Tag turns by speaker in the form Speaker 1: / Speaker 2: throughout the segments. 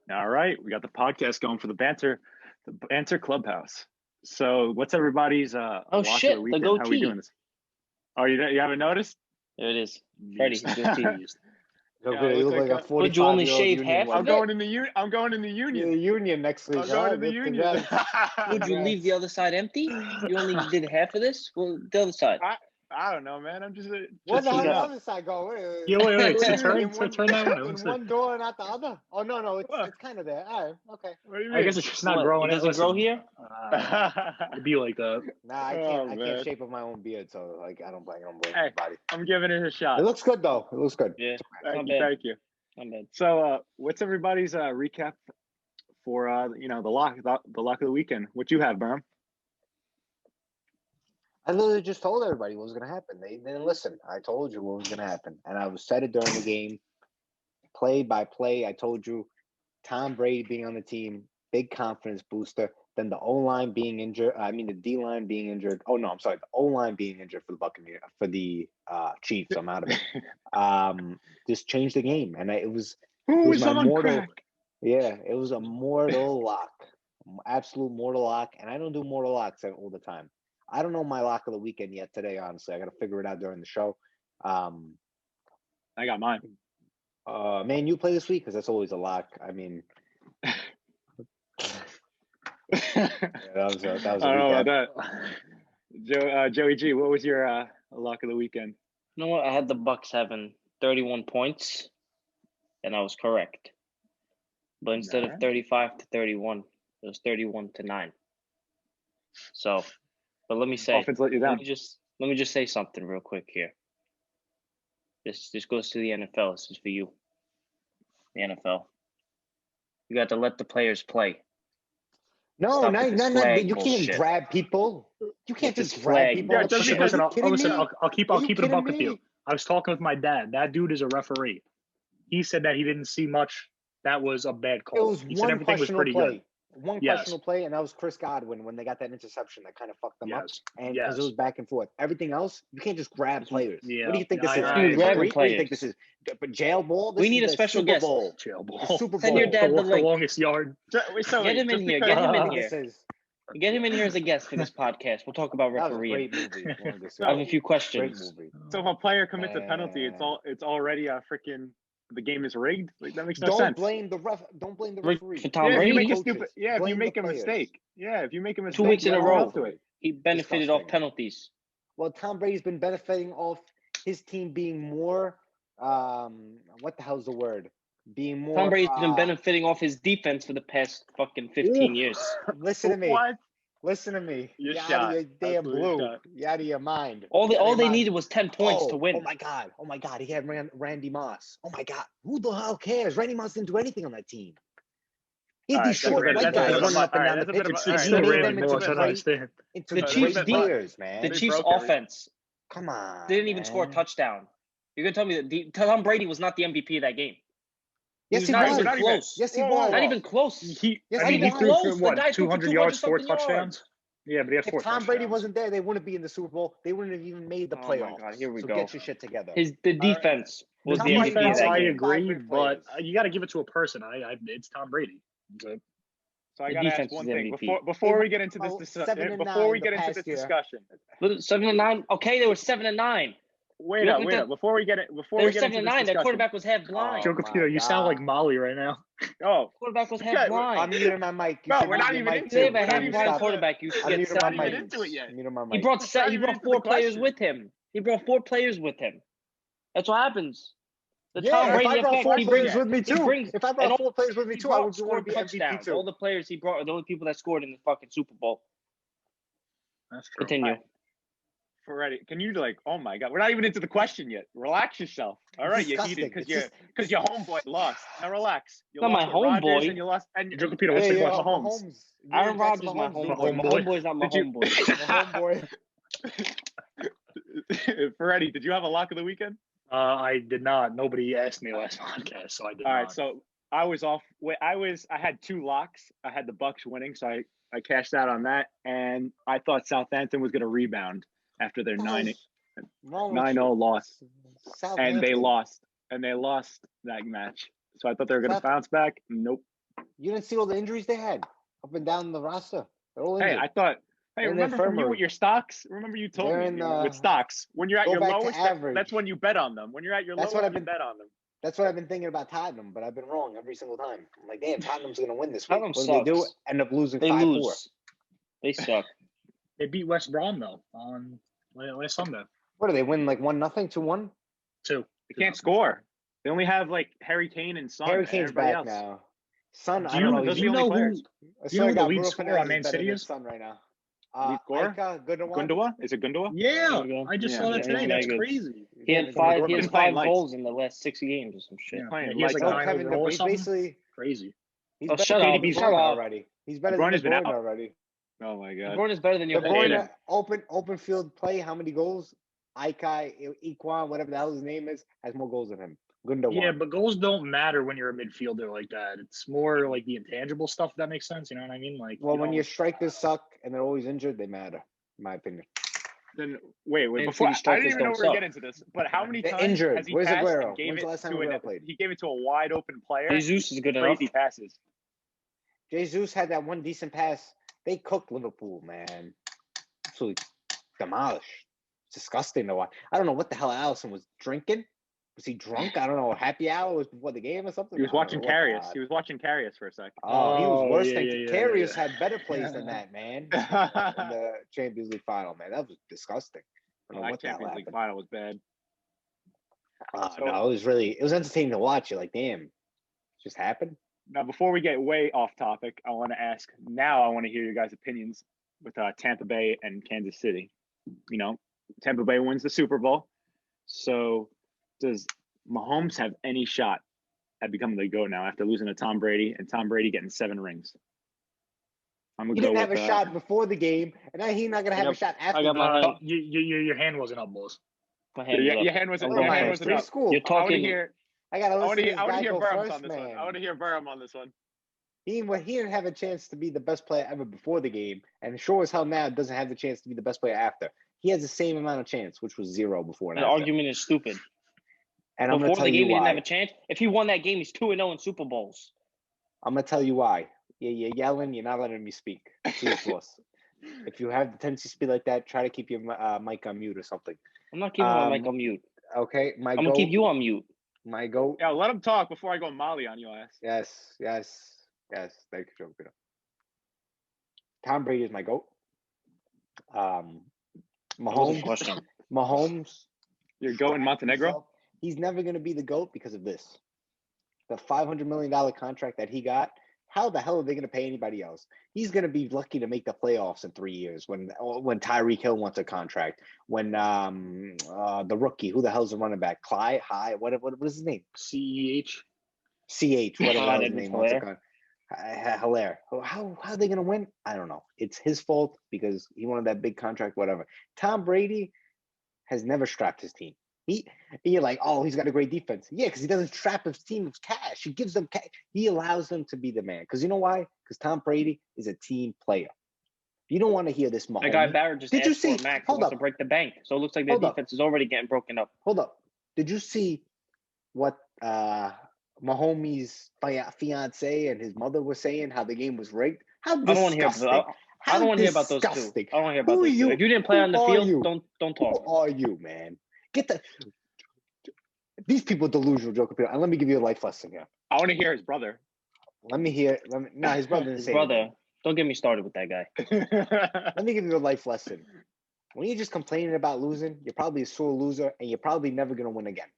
Speaker 1: All right, we got the podcast going for the Banter Clubhouse. So, what's everybody's lock of the weekend?
Speaker 2: The goatee.
Speaker 1: How are we doing this? Oh, you haven't noticed?
Speaker 2: There it is. Freddie, goatee.
Speaker 3: You look like a 45-year-old
Speaker 2: Would you only shave
Speaker 3: union
Speaker 2: half?
Speaker 3: worker.
Speaker 1: I'm going in the union. I'm going in the union.
Speaker 3: The union next week.
Speaker 1: I'm going in the union.
Speaker 2: Would you leave the other side empty? You only did half of this? Well, the other side.
Speaker 1: I don't know, man. I'm just.
Speaker 3: Where's the other side go?
Speaker 1: Wait. Turn that one.
Speaker 3: In one door and not the other? Oh, no. It's kind of there. All right. Okay.
Speaker 1: What do you mean?
Speaker 4: I guess it's just not growing.
Speaker 2: Does it grow here?
Speaker 4: It'd be like that.
Speaker 3: Nah, I can't shape up my own beard, so like I don't blame anybody.
Speaker 1: I'm giving it a shot.
Speaker 3: It looks good though. It looks good.
Speaker 2: Yeah.
Speaker 1: Thank you.
Speaker 2: Not bad.
Speaker 1: So, what's everybody's recap for the lock of the weekend? What you have, Berm?
Speaker 3: I literally just told everybody what was going to happen. They didn't listen. I told you what was going to happen. And I said it during the game, play by play. I told you Tom Brady being on the team, big confidence booster. Then the O-line being injured. The D-line being injured. Oh, no, I'm sorry. The O-line being injured for the Buccaneers, for the Chiefs. I'm out of it. Just changed the game. And it was my mortal. Yeah, it was a mortal lock. Absolute mortal lock. And I don't do mortal locks all the time. I don't know my lock of the weekend yet today, honestly. I got to figure it out during the show.
Speaker 1: I got mine.
Speaker 3: Man, you play this week because that's always a lock. I mean, that was a
Speaker 1: I don't know about that. Joey G, what was your lock of the weekend?
Speaker 2: You know what? I had the Bucks having 31 points, and I was correct. But instead of 35 to 31, it was 31-9. So. But let me say,
Speaker 1: offense let you down.
Speaker 2: Let me just say something real quick here. This goes to the NFL. This is for you. The NFL. You got to let the players play.
Speaker 3: No. You can't grab people. You can't just grab people.
Speaker 4: Yeah, listen, I'll keep it a buck with you. I was talking with my dad. That dude is a referee. He said that he didn't see much. That was a bad call. He said everything was pretty good.
Speaker 3: One questionable play, and that was Chris Godwin when they got that interception that kind of fucked them up. And because it was back and forth. Everything else, you can't just grab players. Yeah. What do you think this is?
Speaker 2: What do you think
Speaker 3: this is? But jail ball?
Speaker 2: We need a special guest.
Speaker 4: Jail ball.
Speaker 3: Super Bowl.
Speaker 2: Send your dad the link.
Speaker 4: Longest yard.
Speaker 2: Get him in here. Get him in here as a guest for this podcast. We'll talk about refereeing. I have a few questions.
Speaker 1: So if a player commits a penalty, it's already a freaking. The game is rigged. Like, that makes no sense.
Speaker 3: Don't blame the referee.
Speaker 2: For Tom Brady?
Speaker 1: If you make a mistake. Yeah, if you make a mistake.
Speaker 2: 2 weeks in a row. He benefited off penalties.
Speaker 3: Well, Tom Brady's been benefiting off his team being more what the hell's the word? Being more
Speaker 2: Tom Brady's been benefiting off his defense for the past fucking 15 years.
Speaker 3: Listen to me.
Speaker 1: What?
Speaker 3: Listen to me.
Speaker 1: You're
Speaker 3: out of your damn blue. You're out of your mind.
Speaker 2: All they needed was 10 points to win.
Speaker 3: Oh my God. He had Randy Moss. Oh my God. Who the hell cares? Randy Moss didn't do anything on that team. He had these short white guys running up and down the pitch.
Speaker 2: The Chiefs offense.
Speaker 3: Come on.
Speaker 2: They didn't even score a touchdown. You're gonna tell me that Tom Brady was not the MVP of that game?
Speaker 3: Yes, he was. Not even close. Yes, he was.
Speaker 2: Not even close.
Speaker 4: He threw for what? 200 yards, 4 touchdowns. Yeah, but he had 4 touchdowns.
Speaker 3: If Tom Brady wasn't there, they wouldn't be in the Super Bowl. They wouldn't have even made the playoffs.
Speaker 2: Oh my God, here we
Speaker 3: go.
Speaker 2: Get
Speaker 3: your shit together.
Speaker 2: The defense was the MVP of that game.
Speaker 4: I agree, but you got to give it to a person. It's Tom Brady.
Speaker 1: So I got to ask one thing before we get into this discussion.
Speaker 2: 7-9. Okay, they were 7-9.
Speaker 1: Wait up. Before we get into this discussion.
Speaker 2: 7-9. Their quarterback was half blind.
Speaker 4: Joe Computer, you sound like Molly right now.
Speaker 1: Oh,
Speaker 2: quarterback was half blind.
Speaker 3: I'm muting my mic.
Speaker 1: No, we're not even into it.
Speaker 2: They have a half blind quarterback. You should get
Speaker 1: not even into it yet.
Speaker 2: He brought 4 players with him. That's what happens.
Speaker 3: Tom Brady effect. He brings with me too. If I brought 4 players with me too, I would want to be MVP too.
Speaker 2: All the players he brought are the only people that scored in the fucking Super Bowl.
Speaker 4: That's true.
Speaker 2: Continue.
Speaker 1: Freddie, can you oh my God, we're not even into the question yet. Relax yourself. All right, you heated because your homeboy lost. Now relax. You
Speaker 2: not my homeboy.
Speaker 1: And you lost. And
Speaker 4: Joe Computer, what's the question?
Speaker 3: Mahomes.
Speaker 2: Aaron Rodgers is my homeboy. My homeboy's not my homeboy.
Speaker 1: Freddie, did you have a lock of the weekend?
Speaker 4: I did not. Nobody asked me last podcast, so I did not.
Speaker 1: All right, so I was off. I had 2 locks. I had the Bucks winning, so I cashed out on that, and I thought Southampton was going to rebound after their 9-0 loss, and they lost that match. So I thought they were going to bounce back. Nope.
Speaker 3: You didn't see all the injuries they had up and down the roster. They're all injured.
Speaker 1: Hey, I thought. Hey,
Speaker 3: They're in
Speaker 1: remember from you
Speaker 3: infirmary.
Speaker 1: with your stocks? Remember you told
Speaker 3: They're
Speaker 1: me
Speaker 3: in,
Speaker 1: with stocks when you're at
Speaker 3: go
Speaker 1: your
Speaker 3: back to
Speaker 1: lowest.
Speaker 3: average.
Speaker 1: That's when you bet on them. When you're at your
Speaker 3: That's
Speaker 1: lowest,
Speaker 3: what I've
Speaker 1: you
Speaker 3: been-
Speaker 1: bet on them.
Speaker 3: That's what I've been thinking about Tottenham, but I've been wrong every single time. I'm like, damn, Tottenham's going to win this week.
Speaker 2: Tottenham
Speaker 3: What do they do?
Speaker 2: sucks.
Speaker 3: End up losing
Speaker 2: They
Speaker 3: 5-4.
Speaker 2: lose. They suck.
Speaker 4: They beat West Brom though on last Sunday.
Speaker 3: What do they win? Like 1-0, 2-1?
Speaker 4: 2.
Speaker 1: They can't score. They only have like Harry Kane and Son.
Speaker 3: Harry
Speaker 1: and
Speaker 3: Kane's
Speaker 1: everybody
Speaker 3: back
Speaker 1: else.
Speaker 3: now. Son,
Speaker 1: Do
Speaker 3: I don't know.
Speaker 1: those
Speaker 3: He's
Speaker 1: are the only players.
Speaker 3: I
Speaker 4: do you know
Speaker 3: swear
Speaker 4: who
Speaker 3: to
Speaker 4: the
Speaker 3: God,
Speaker 4: lead
Speaker 3: Bruno
Speaker 4: scorer on
Speaker 3: Fernandes
Speaker 4: Man
Speaker 3: is better
Speaker 4: City
Speaker 3: than
Speaker 4: is?
Speaker 3: Son right now.
Speaker 1: Lead scorer?
Speaker 3: Ika, Gundogan.
Speaker 1: Gundua? Is it Gundua?
Speaker 4: Yeah,
Speaker 2: There you go.
Speaker 4: I just
Speaker 1: Yeah.
Speaker 4: saw that
Speaker 2: Yeah,
Speaker 4: today.
Speaker 2: he's
Speaker 4: That's
Speaker 2: very good.
Speaker 4: crazy.
Speaker 2: He had
Speaker 3: He's
Speaker 2: five.
Speaker 3: good.
Speaker 2: He has
Speaker 1: He's playing
Speaker 2: 5
Speaker 1: lights.
Speaker 2: goals in the last 6 games or some shit.
Speaker 4: Yeah,
Speaker 1: Playing
Speaker 4: he has
Speaker 1: lights
Speaker 4: like
Speaker 1: out.
Speaker 4: a 9
Speaker 3: Kevin De
Speaker 4: overall or
Speaker 3: Bruyne,
Speaker 4: something.
Speaker 3: basically,
Speaker 4: Crazy.
Speaker 3: he's
Speaker 2: Oh,
Speaker 3: better
Speaker 2: shut
Speaker 3: than
Speaker 2: up.
Speaker 3: De
Speaker 2: Shut
Speaker 3: Bruyne
Speaker 2: up.
Speaker 3: already. He's better
Speaker 1: De Bruyne
Speaker 3: than
Speaker 1: has
Speaker 3: De
Speaker 1: been
Speaker 3: Bruyne
Speaker 1: out.
Speaker 3: already.
Speaker 1: Oh my
Speaker 2: De
Speaker 1: god.
Speaker 2: Bruyne is better than
Speaker 3: De
Speaker 2: your
Speaker 3: Bruyne,
Speaker 2: Bruyne.
Speaker 3: open field play, how many goals? Iquan, whatever the hell his name is, has more goals than him. Gundogan.
Speaker 4: Yeah, but goals don't matter when you're a midfielder like that. It's more like the intangible stuff. If that makes sense. You know what I mean? Like,
Speaker 3: Well, when
Speaker 4: know,
Speaker 3: your strikers suck and they're always injured, they matter, in my opinion.
Speaker 1: Then wait.
Speaker 2: Man
Speaker 1: Before
Speaker 2: City
Speaker 1: I didn't
Speaker 2: strikers
Speaker 1: even know
Speaker 2: don't
Speaker 1: we were
Speaker 2: suck.
Speaker 1: getting into this. But how many
Speaker 3: They're
Speaker 1: times
Speaker 3: injured.
Speaker 1: has he
Speaker 3: Where's
Speaker 1: passed
Speaker 3: Aguero?
Speaker 1: and gave
Speaker 3: When's
Speaker 1: it
Speaker 3: the last time
Speaker 1: to
Speaker 3: Aguero played?
Speaker 1: he gave it to a wide open player?
Speaker 2: Jesus is good enough.
Speaker 1: Crazy passes.
Speaker 3: Jesus had that one decent pass. They cooked Liverpool, man. Absolutely demolished. It's disgusting to watch. I don't know what the hell Allison was drinking. Was he drunk? I don't know. Happy hour was before the game or something.
Speaker 1: He was
Speaker 3: I don't
Speaker 1: watching
Speaker 3: know what the
Speaker 1: Carius.
Speaker 3: hell.
Speaker 1: He was watching Carius for a sec.
Speaker 3: Oh, he was worse than
Speaker 4: yeah.
Speaker 3: Karius had better plays than that, man. In the Champions League final, man. That was disgusting. I don't know
Speaker 1: That
Speaker 3: what the hell
Speaker 1: Champions League
Speaker 3: happened.
Speaker 1: final was bad. So-
Speaker 3: No, it was entertaining to watch. You're like, damn, it just happened.
Speaker 1: Now, before we get way off topic, I want to ask. Now, I want to hear your guys' opinions with Tampa Bay and Kansas City. You know, Tampa Bay wins the Super Bowl. So, does Mahomes have any shot at becoming the GOAT now after losing to Tom Brady and Tom Brady getting 7 rings? I'm
Speaker 3: He
Speaker 1: gonna go
Speaker 3: didn't have
Speaker 1: with
Speaker 3: a shot before the game, and now he's not gonna have a shot after.
Speaker 2: I got my hand.
Speaker 4: Your hand wasn't up, boss.
Speaker 2: My hand is up.
Speaker 1: Your hand wasn't.
Speaker 2: I'm
Speaker 1: Your
Speaker 2: going
Speaker 1: hand
Speaker 2: first.
Speaker 1: wasn't up.
Speaker 3: School.
Speaker 2: You're
Speaker 1: I want to
Speaker 2: talking.
Speaker 1: hear.
Speaker 3: I gotta
Speaker 1: I
Speaker 3: listen
Speaker 1: want
Speaker 3: to
Speaker 1: to
Speaker 3: this
Speaker 1: hear. I want
Speaker 3: guy
Speaker 1: to hear
Speaker 3: go
Speaker 1: Burham's
Speaker 3: first,
Speaker 1: on this one.
Speaker 3: man.
Speaker 1: I want to hear Burham on this one.
Speaker 3: He didn't have a chance to be the best player ever before the game, and sure as hell now doesn't have the chance to be the best player after. He has the same amount of chance, which was 0 before and
Speaker 2: That
Speaker 3: after.
Speaker 2: argument is stupid.
Speaker 3: And I'm gonna
Speaker 2: Before
Speaker 3: tell
Speaker 2: the
Speaker 3: you
Speaker 2: game, he didn't
Speaker 3: why.
Speaker 2: have a chance. If he won that game, he's 2-0 in Super Bowls.
Speaker 3: I'm gonna tell you why. You're yelling. You're not letting me speak. Please, boss. If you have the tendency to speak like that, try to keep your mic on mute or something.
Speaker 2: I'm not keeping my mic on mute.
Speaker 3: Okay,
Speaker 2: I'm gonna keep you on mute.
Speaker 3: My goat.
Speaker 1: Yeah, let him talk before I go Molly on your ass.
Speaker 3: Yes. Thank you, Joe. Tom Brady is my goat.
Speaker 2: That was a
Speaker 3: Mahomes.
Speaker 2: question.
Speaker 3: Mahomes.
Speaker 1: You're going Montenegro?
Speaker 3: He's never going to be the GOAT because of this. The $500 million contract that he got, how the hell are they going to pay anybody else? He's going to be lucky to make the playoffs in 3 years when Tyreek Hill wants a contract. When the rookie, who the hell's the running back? Clyde? What is his name?
Speaker 4: CEH.
Speaker 3: CH, whatever
Speaker 2: Clyde
Speaker 3: his name wants a contract. Hilaire. How are they going to win? I don't know. It's his fault because he wanted that big contract, whatever. Tom Brady has never strapped his team. You're like, oh, he's got a great defense. Yeah, because he doesn't strap his team with cash. He gives them cash. He allows them to be the man. Because you know why? Because Tom Brady is a team player. You don't want to hear this, Mahomes.
Speaker 2: That guy Barrett just asked for a max. He wants to break the bank. So it looks like their defense is already getting broken up.
Speaker 3: Hold up. Did you see what Mahomes' fiance and his mother were saying? How the game was rigged? How disgusting.
Speaker 2: I don't want to hear about those two. I don't want to hear about those two. If you didn't play on the field, don't talk.
Speaker 3: Who are you, man? These people delusional, Joe Capito. And let me give you a life lesson here.
Speaker 1: I want to hear his brother.
Speaker 3: His brother didn't say anything.
Speaker 2: Don't get me started with that guy.
Speaker 3: Let me give you a life lesson. When you're just complaining about losing, you're probably a sore loser, and you're probably never going to win again.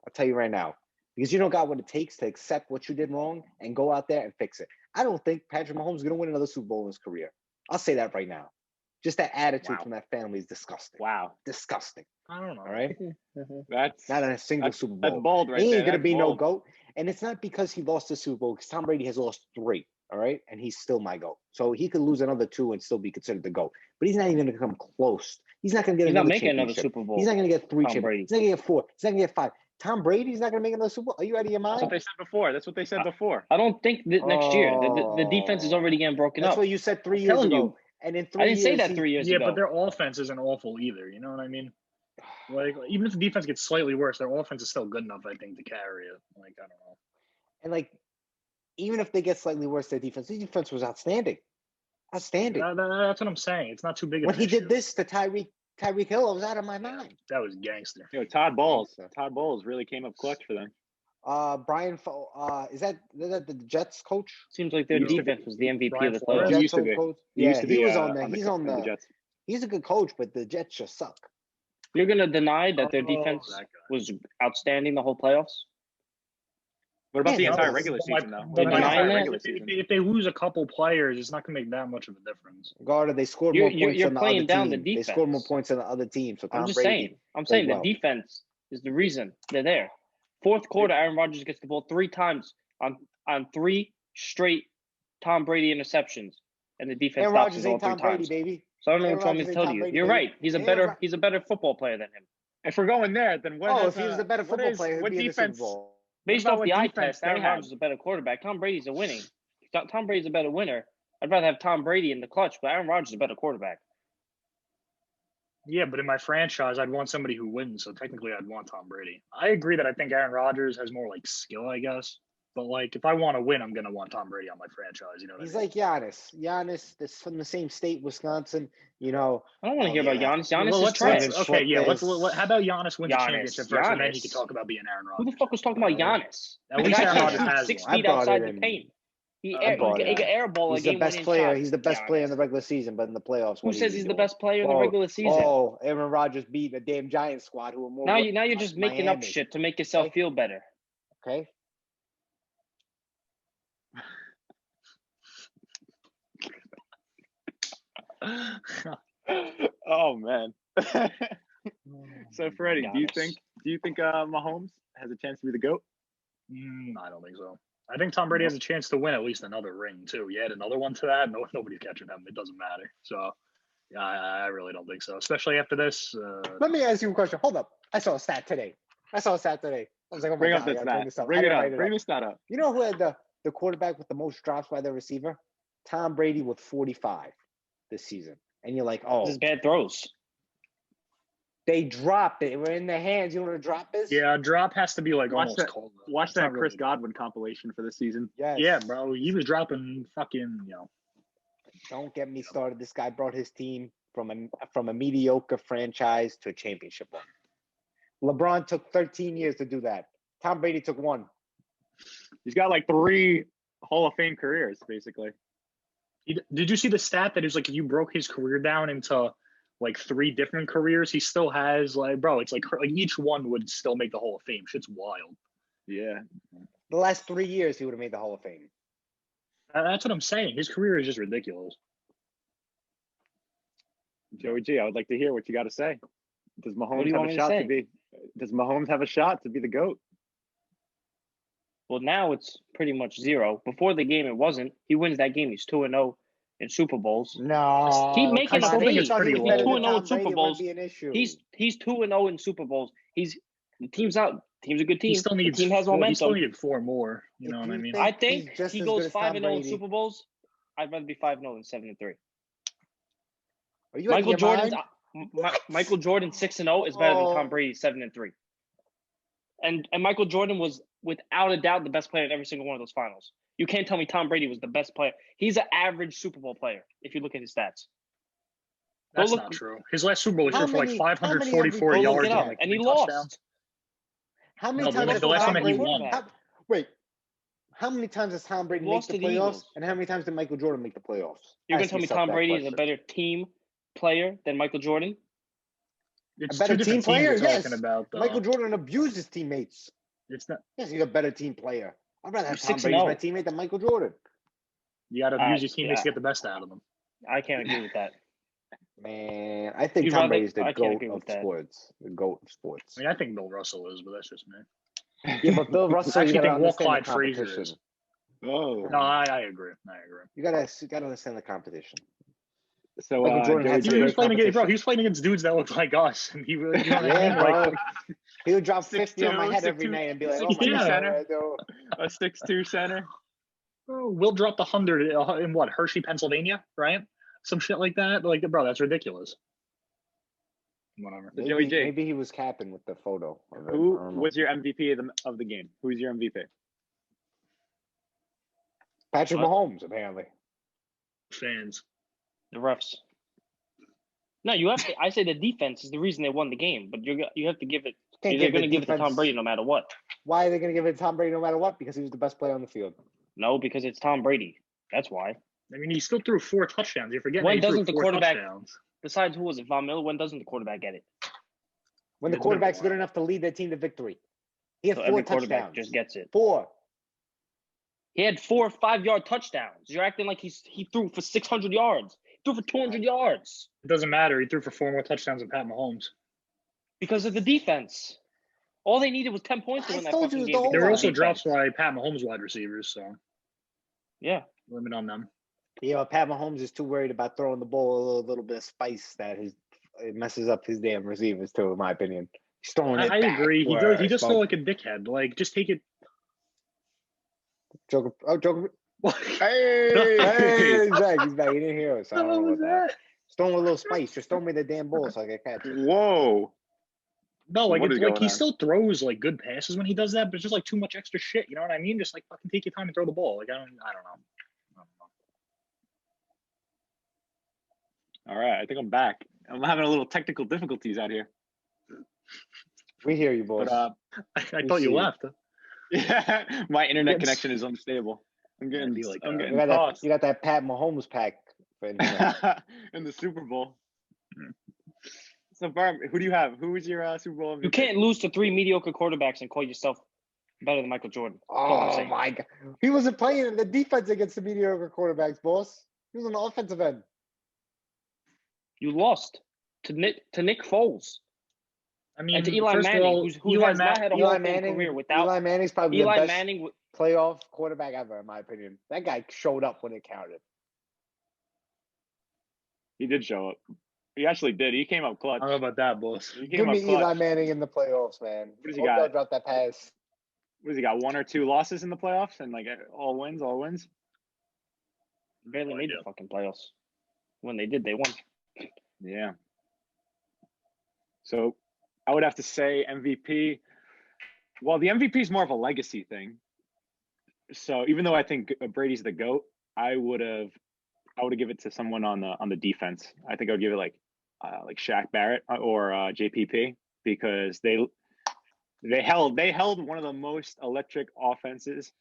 Speaker 3: I'll tell you right now. Because you don't got what it takes to accept what you did wrong and go out there and fix it. I don't think Patrick Mahomes is going to win another Super Bowl in his career. I'll say that right now. Just that attitude from that family is disgusting.
Speaker 1: Wow.
Speaker 3: Disgusting.
Speaker 4: I don't know.
Speaker 3: All right?
Speaker 1: That's
Speaker 3: not a single Super Bowl.
Speaker 1: That's bold right
Speaker 3: there. He ain't
Speaker 1: going
Speaker 3: to be no GOAT. And it's not because he lost the Super Bowl, because Tom Brady has lost 3. All right? And he's still my GOAT. So he could lose another 2 and still be considered the GOAT. But he's not even going to come close. He's not going to get another championship.
Speaker 2: He's not making another Super Bowl.
Speaker 3: He's not going to get 3 championships.
Speaker 2: Brady.
Speaker 3: He's not going to get 4. He's not going to get 5. Tom Brady's not going to make another Super Bowl? Are you out of your mind?
Speaker 1: That's what they said before.
Speaker 2: I don't think that next year. The defense is already getting broken up.
Speaker 3: That's what you said 3 years ago. And in 3 years,
Speaker 2: I didn't say that 3 years ago.
Speaker 4: Yeah, but their offense isn't awful either. You know what I mean? Like, even if the defense gets slightly worse, their offense is still good enough, I think, to carry it. Like, I don't know.
Speaker 3: And, like, even if they get slightly worse, their defense was outstanding. Outstanding.
Speaker 4: That's what I'm saying. It's not too big of
Speaker 3: when
Speaker 4: an
Speaker 3: he
Speaker 4: issue.
Speaker 3: did this to Tyreek Hill, I was out of my mind.
Speaker 4: That was gangster.
Speaker 1: Todd Bowles really came up clutch for them.
Speaker 3: Is that the Jets coach?
Speaker 2: Seems like their defense was the MVP of the playoffs.
Speaker 3: Jets
Speaker 1: used to be.
Speaker 3: coach.
Speaker 1: He
Speaker 3: was on the.
Speaker 1: He's on the Jets.
Speaker 3: He's a good coach, but the Jets just suck.
Speaker 2: You're gonna deny that their defense was outstanding the whole playoffs?
Speaker 1: What about the entire regular season, though?
Speaker 4: If they lose a couple players, it's not going to make that much of a difference.
Speaker 3: Garda, they scored more points
Speaker 2: you're
Speaker 3: than the
Speaker 2: playing
Speaker 3: other
Speaker 2: down
Speaker 3: team.
Speaker 2: the defense.
Speaker 3: They scored more points than the other team. So
Speaker 2: I'm saying the defense is the reason they're there. Fourth quarter, Aaron Rodgers gets the ball 3 times on 3 straight Tom Brady interceptions, and the defense stops him all 3 times.
Speaker 3: Baby.
Speaker 2: So I don't know what you want me to tell you. You're right. He's a better football player than him.
Speaker 1: If we're going there, then what?
Speaker 3: If he was a better football player, he'd be in the Super Bowl.
Speaker 2: Based off the eye test, Aaron Rodgers is a better quarterback. Tom Brady's a winning. Tom Brady's a better winner. I'd rather have Tom Brady in the clutch, but Aaron Rodgers is a better quarterback.
Speaker 4: Yeah, but in my franchise, I'd want somebody who wins. So technically, I'd want Tom Brady. I agree that I think Aaron Rodgers has more like skill, I guess. But like, if I want to win, I'm gonna want Tom Brady on my franchise. You know,
Speaker 3: he's like Giannis. Giannis, that's from the same state, Wisconsin. You know,
Speaker 2: I don't want to hear about Giannis. Giannis is trash.
Speaker 4: Okay, yeah. How about Giannis wins the championship first, and then he can talk about being Aaron Rodgers.
Speaker 2: Who the fuck was talking about Giannis?
Speaker 4: At least Aaron Rodgers has
Speaker 2: 6 feet outside the paint. He can airball
Speaker 3: a game. He's the best player. He's the best player in the regular season, but in the playoffs,
Speaker 2: who says he's the best player in the regular season?
Speaker 3: Oh, Aaron Rodgers beat a damn Giants squad who are more.
Speaker 2: Now you're just making up shit to make yourself feel better.
Speaker 3: Okay.
Speaker 1: Oh man. So Freddie, do you think Mahomes has a chance to be the GOAT?
Speaker 4: I don't think so. I think Tom Brady has a chance to win at least another ring too. You add another one to that, nobody's catching him. It doesn't matter. So yeah, I really don't think so. Especially after this.
Speaker 3: Let me ask you a question. Hold up. I saw a stat today. I was like, oh my God,
Speaker 1: bring this up. Bring this stat up.
Speaker 3: You know who had the quarterback with the most drops by the receiver? Tom Brady with 45 this season. And you're like, oh.
Speaker 2: This is bad throws.
Speaker 3: They dropped it. They were in their hands. You want to drop this?
Speaker 4: Yeah, a drop has to be like almost cold.
Speaker 1: Watch that Chris Godwin compilation for the season.
Speaker 3: Yes.
Speaker 4: Yeah, bro. He was dropping fucking,
Speaker 3: Don't get me started. This guy brought his team from a mediocre franchise to a championship one. LeBron took 13 years to do that. Tom Brady took 1.
Speaker 1: He's got like 3 Hall of Fame careers, basically.
Speaker 4: Did you see the stat that is like if you broke his career down into like 3 different careers, he still has like, bro, it's like each one would still make the Hall of Fame. Shit's wild.
Speaker 1: Yeah.
Speaker 3: The last 3 years, he would have made the Hall of Fame.
Speaker 4: That's what I'm saying. His career is just ridiculous.
Speaker 1: Joey G, I would like to hear what you got to say. Does Mahomes have a shot to be? Does Mahomes have a shot to be the GOAT?
Speaker 2: Well, now it's pretty much 0. Before the game, it wasn't. He wins that game. He's 2-0 in Super Bowls.
Speaker 3: No,
Speaker 2: keep making a
Speaker 4: it's pretty
Speaker 2: He's 2-0 in Super Bowls. He's 2-0 in Super Bowls. The team's out. Team's a good team.
Speaker 4: The team has momentum. He still needed 4 more. You know what I mean?
Speaker 2: I think he goes 5-0 in Super Bowls. I'd rather be 5-0 than 7-3.
Speaker 3: Are you
Speaker 2: Michael Jordan 6-0 is better than Tom Brady 7-3. And Michael Jordan was without a doubt the best player in every single one of those finals. You can't tell me Tom Brady was the best player. He's an average Super Bowl player if you look at his stats.
Speaker 4: That's not true. His last Super Bowl, he threw for like 544 yards
Speaker 2: and he lost.
Speaker 4: Touchdowns.
Speaker 3: How many times
Speaker 4: the last time he won?
Speaker 3: How many times has Tom Brady made the playoffs? And how many times did Michael Jordan make the playoffs?
Speaker 2: You're going to tell me Tom Brady is a better team player than Michael Jordan?
Speaker 3: A better team player? Yes.
Speaker 4: About,
Speaker 3: Michael Jordan abused his teammates.
Speaker 4: It's not.
Speaker 3: Yes, he's a better team player. I'd rather have Tom Brady as my teammate than Michael Jordan.
Speaker 4: You got to abuse your teammates to get the best out of them.
Speaker 2: I can't agree with that.
Speaker 3: Man, I think Tom Brady's the GOAT of sports. The GOAT of sports.
Speaker 4: I mean, I think Bill Russell is, but that's just me.
Speaker 3: Yeah, but Bill Russell,
Speaker 4: I actually think Walt Clyde Frazier is.
Speaker 1: Oh.
Speaker 4: No, I agree.
Speaker 3: You gotta understand the competition.
Speaker 1: So
Speaker 4: he was playing against dudes that looked like us, and he really,
Speaker 3: he would drop 50 on my head every night and be like, "Oh my God,
Speaker 1: a 6'2" center."
Speaker 4: We'll drop the 100 in what, Hershey, Pennsylvania, right? Some shit like that. Like, bro, that's ridiculous. Whatever.
Speaker 3: Maybe he was capping with the photo.
Speaker 1: Who was your MVP of the game? Who's your MVP?
Speaker 3: Patrick
Speaker 2: What?
Speaker 3: Mahomes, apparently.
Speaker 4: Fans.
Speaker 2: The refs. No, you have to. I say the defense is the reason they won the game, but you have to give it.
Speaker 3: Can't
Speaker 2: They're
Speaker 3: give
Speaker 2: going
Speaker 3: the
Speaker 2: to give it to Tom
Speaker 3: defense-
Speaker 2: Brady no matter what.
Speaker 3: Why are they going to give it to Tom Brady no matter what? Because he was the best player on the field.
Speaker 2: No, because it's Tom Brady. That's why.
Speaker 4: I mean, he still threw 4 touchdowns. You're forgetting
Speaker 2: When
Speaker 4: that he
Speaker 2: doesn't the
Speaker 4: threw 4
Speaker 2: quarterback-
Speaker 4: touchdowns.
Speaker 2: Besides, who was it? Von Miller. When doesn't the quarterback get it?
Speaker 3: When the
Speaker 4: It's been a
Speaker 3: quarterback's good
Speaker 4: while.
Speaker 3: enough to lead their team to victory. He had
Speaker 2: So
Speaker 3: 4
Speaker 2: every quarterback
Speaker 3: touchdowns.
Speaker 2: just gets it.
Speaker 3: 4.
Speaker 2: He had 4 5-yard touchdowns. You're acting like he threw for 600 yards. He threw for 200 yards
Speaker 4: It doesn't matter. He threw for 4 more touchdowns than Pat Mahomes.
Speaker 2: because of the defense. All they needed was 10 points to
Speaker 3: I
Speaker 2: win that
Speaker 3: told you
Speaker 2: fucking
Speaker 3: it was
Speaker 2: game.
Speaker 3: the whole
Speaker 4: There were
Speaker 2: because
Speaker 3: line.
Speaker 4: also
Speaker 2: of
Speaker 4: drops
Speaker 2: defense.
Speaker 4: by Pat Mahomes wide receivers, so
Speaker 2: Yeah.
Speaker 4: limit on them.
Speaker 3: Yeah, Pat Mahomes is too worried about throwing the ball a little bit of spice that it messes up his damn receivers too, in my opinion. He's throwing it
Speaker 4: I
Speaker 3: back
Speaker 4: agree. He
Speaker 3: for
Speaker 4: does feel
Speaker 3: smoke.
Speaker 4: like a dickhead. Like, just take it.
Speaker 3: Joker. Oh, Joker.
Speaker 4: What
Speaker 3: Hey, he's back. He's back. He didn't hear us. I don't know
Speaker 4: was
Speaker 3: about that.
Speaker 4: that?
Speaker 3: Just throw him a little spice. Just throw me the damn ball so I can catch it.
Speaker 1: Whoa.
Speaker 4: No, like
Speaker 1: What
Speaker 4: it's
Speaker 1: is
Speaker 4: like
Speaker 1: going
Speaker 4: he
Speaker 1: on?
Speaker 4: still throws like good passes when he does that, but it's just like too much extra shit. You know what I mean? Just like fucking take your time and throw the ball. Like I don't know.
Speaker 1: All right, I think I'm back. I'm having a little technical difficulties out here.
Speaker 3: We hear you, boss.
Speaker 1: But
Speaker 4: I
Speaker 3: We
Speaker 4: thought you
Speaker 3: see it.
Speaker 4: left.
Speaker 1: yeah, my internet
Speaker 4: Getting-
Speaker 1: connection is unstable. I'm getting
Speaker 4: be like
Speaker 1: I'm
Speaker 4: that.
Speaker 1: getting
Speaker 3: you
Speaker 1: tossed
Speaker 3: got that Pat Mahomes pack for internet.
Speaker 1: in the Super Bowl. So, Barb, who do you have? Who is your Super Bowl MVP?
Speaker 2: You can't lose to 3 mediocre quarterbacks and call yourself better than Michael Jordan. That's all I'm
Speaker 3: Oh
Speaker 2: saying.
Speaker 3: my god. He wasn't playing in the defense against the mediocre quarterbacks, boss. He was on the offensive end.
Speaker 2: You lost to Nick Foles
Speaker 4: I mean,
Speaker 2: and to Eli
Speaker 4: first of
Speaker 2: Manning,
Speaker 4: all,
Speaker 2: who has not had a Hall
Speaker 3: Eli
Speaker 2: of Fame
Speaker 3: Manning,
Speaker 2: career without
Speaker 3: Eli Manning's probably
Speaker 2: Eli
Speaker 3: the best
Speaker 2: Manning.
Speaker 3: playoff quarterback ever, in my opinion. That guy showed up when it counted.
Speaker 1: He did show up. He actually did. He came up clutch.
Speaker 4: I don't know about that, boss.
Speaker 1: He
Speaker 3: Give
Speaker 1: came up
Speaker 3: me Eli
Speaker 1: clutch.
Speaker 3: Manning in the playoffs, man.
Speaker 1: What does he
Speaker 3: Hope
Speaker 1: got?
Speaker 3: they'll drop that pass.
Speaker 1: What has he got? 1 or 2 losses in the playoffs and like all wins.
Speaker 2: Barely
Speaker 4: No
Speaker 2: made
Speaker 4: idea.
Speaker 2: the fucking playoffs. When they did, they won.
Speaker 1: Yeah. So I would have to say MVP. Well, the MVP is more of a legacy thing. So even though I think Brady's the GOAT, I would have give it to someone on the defense. I think I would give it like Shaq Barrett or JPP because they held one of the most electric offenses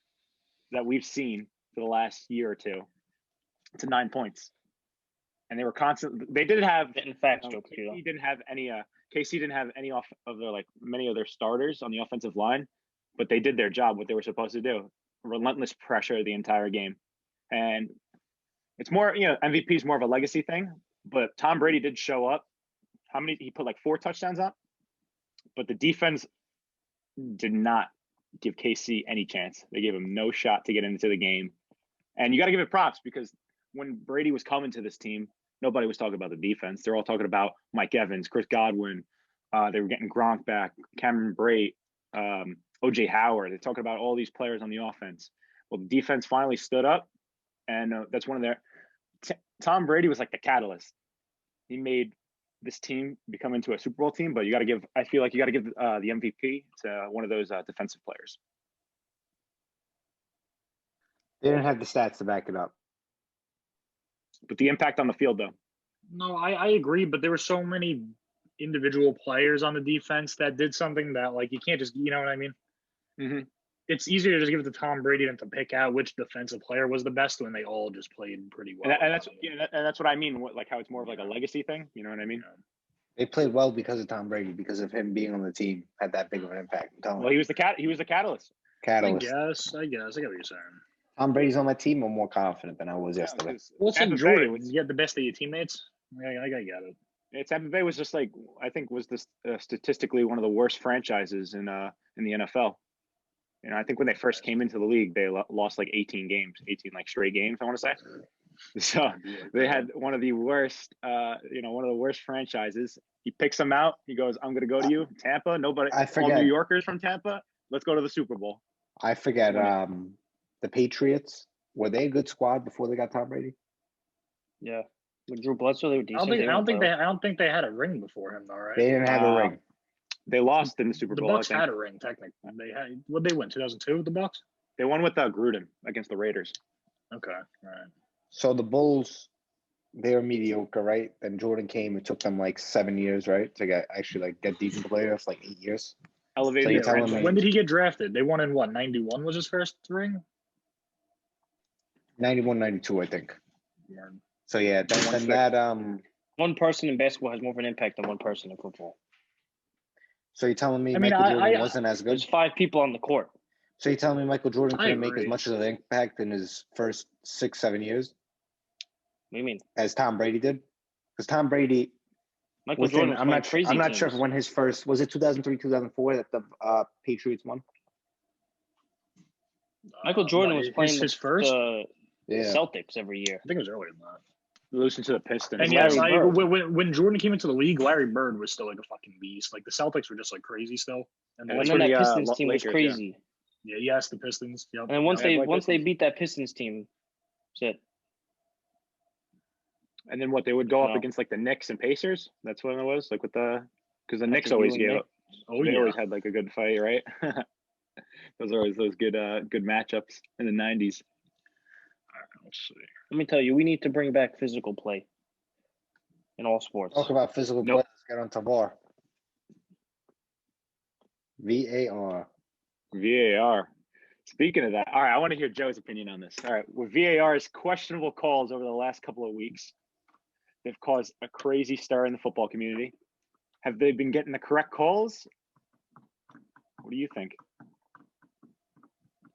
Speaker 1: that we've seen for the last year or two to 9 points. And they were constant. They didn't have
Speaker 2: Getting facts, Joe Castillo.
Speaker 1: KC didn't have any. KC didn't have any off of their many of their starters on the offensive line, but they did their job, what they were supposed to do. Relentless pressure the entire game, and it's more MVP is more of a legacy thing. But Tom Brady did show up. How many? He put like 4 touchdowns up, but the defense did not give KC any chance. They gave him no shot to get into the game, and you got to give it props because when Brady was coming to this team, nobody was talking about the defense. They're all talking about Mike Evans, Chris Godwin. They were getting Gronk back, Cameron Brate, OJ Howard. They're talking about all these players on the offense. Well, the defense finally stood up, and that's one of their. Tom Brady was like the catalyst. He made this team become into a Super Bowl team, but I feel like you got to give the MVP to one of those defensive players.
Speaker 3: They didn't have the stats to back it up.
Speaker 1: But the impact on the field, though.
Speaker 4: No, I agree, but there were so many individual players on the defense that did something that like you can't just you know what I mean.
Speaker 1: Mm-hmm.
Speaker 4: It's easier to just give it to Tom Brady than to pick out which defensive player was the best when they all just played pretty well.
Speaker 1: And that's what I mean. Like how it's more of like a legacy thing. You know what I mean?
Speaker 3: They played well because of Tom Brady, because of him being on the team, had that big of an impact. I'm telling
Speaker 1: Well,
Speaker 3: you.
Speaker 1: he was the catalyst.
Speaker 3: Catalyst.
Speaker 4: I get what you're saying.
Speaker 3: Tom Brady's on my team. I'm more confident than I was
Speaker 1: Yeah,
Speaker 3: yesterday.
Speaker 1: because
Speaker 4: Well, it's
Speaker 1: Tampa
Speaker 4: like
Speaker 1: Bay
Speaker 4: Jordan.
Speaker 1: was-
Speaker 4: You get the best of your teammates. I get it.
Speaker 1: Tampa Bay was just like I think was this statistically one of the worst franchises in the NFL. I think when they first came into the league, they lost like 18 like straight games. I want to say. So they had one of the worst, one of the worst franchises. He picks them out. He goes, "I'm going to go to you, Tampa. Nobody,
Speaker 3: I
Speaker 1: all
Speaker 3: forget.
Speaker 1: New Yorkers from Tampa. Let's go to the Super Bowl."
Speaker 3: I forget. The Patriots, were they a good squad before they got Tom Brady?
Speaker 2: Yeah. With Drew Bledsoe, they were
Speaker 4: I
Speaker 2: decent.
Speaker 4: don't think they had a ring before him though, right?
Speaker 3: They didn't have a ring.
Speaker 1: They lost in the Super
Speaker 4: The
Speaker 1: Bowl.
Speaker 4: Bucks
Speaker 1: I think
Speaker 4: had a ring technically. They won 2002 with the Bucks.
Speaker 1: they won with Gruden against the Raiders.
Speaker 4: Okay, all right.
Speaker 3: So the Bulls, they were mediocre, right? Then Jordan came. It took them like 7 years, right, to get deep into the playoffs, like 8 years.
Speaker 1: Elevated.
Speaker 3: So you're telling me
Speaker 4: When did he get drafted? They won in what? 91 was his first ring.
Speaker 3: 91, 92, I think.
Speaker 4: Yeah.
Speaker 3: So yeah, then that
Speaker 2: One person in basketball has more of an impact than one person in football.
Speaker 3: So you're telling me
Speaker 4: I mean,
Speaker 3: Michael Jordan wasn't as
Speaker 2: There's
Speaker 3: good?
Speaker 2: 5 people on the court.
Speaker 3: So you're telling me Michael Jordan
Speaker 4: I
Speaker 3: couldn't make as
Speaker 4: agree.
Speaker 3: much of an impact in his first 6, 7 years
Speaker 2: What do you mean?
Speaker 3: as Tom Brady did? Because Tom Brady,
Speaker 2: Michael Jordan was
Speaker 3: I'm
Speaker 2: playing
Speaker 3: not
Speaker 2: crazy
Speaker 3: I'm not
Speaker 2: teams.
Speaker 3: sure if when his first was it 2003, 2004 that the Patriots won.
Speaker 2: Michael Jordan was playing
Speaker 4: his first.
Speaker 2: the
Speaker 3: Yeah.
Speaker 2: Celtics every year.
Speaker 4: I think it was earlier than that.
Speaker 1: Losing to the Pistons.
Speaker 4: And
Speaker 2: Larry
Speaker 4: yes,
Speaker 2: Bird.
Speaker 4: when Jordan came into the league, Larry Bird was still like a fucking beast. Like the Celtics were just like crazy still. And
Speaker 1: And
Speaker 2: And
Speaker 1: that's
Speaker 2: then
Speaker 1: when
Speaker 2: that
Speaker 1: the,
Speaker 2: Pistons team was
Speaker 1: Lakers,
Speaker 2: crazy.
Speaker 4: yeah, yes, the Pistons. Yep.
Speaker 2: And then once
Speaker 1: Yeah,
Speaker 2: they
Speaker 1: Pistons.
Speaker 2: beat that Pistons team, that's it.
Speaker 1: And then what they would go up
Speaker 2: No.
Speaker 1: against like the Knicks and Pacers. That's what it was like with the because the
Speaker 2: That's
Speaker 1: Knicks
Speaker 2: a
Speaker 1: always
Speaker 2: you and
Speaker 1: gave
Speaker 2: Nick.
Speaker 1: up.
Speaker 4: Oh
Speaker 1: They
Speaker 4: yeah.
Speaker 1: always had like a good fight, right? Those are always those good matchups in the 90s.
Speaker 4: All right, let's see.
Speaker 2: Let me tell you, we need to bring back physical play in all sports.
Speaker 3: Talk about physical play.
Speaker 1: Nope.
Speaker 3: Let's get on to VAR. VAR.
Speaker 1: VAR. Speaking of that, all right, I want to hear Joe's opinion on this. All right, with VAR's questionable calls over the last couple of weeks, they've caused a crazy stir in the football community. Have they been getting the correct calls? What do you think?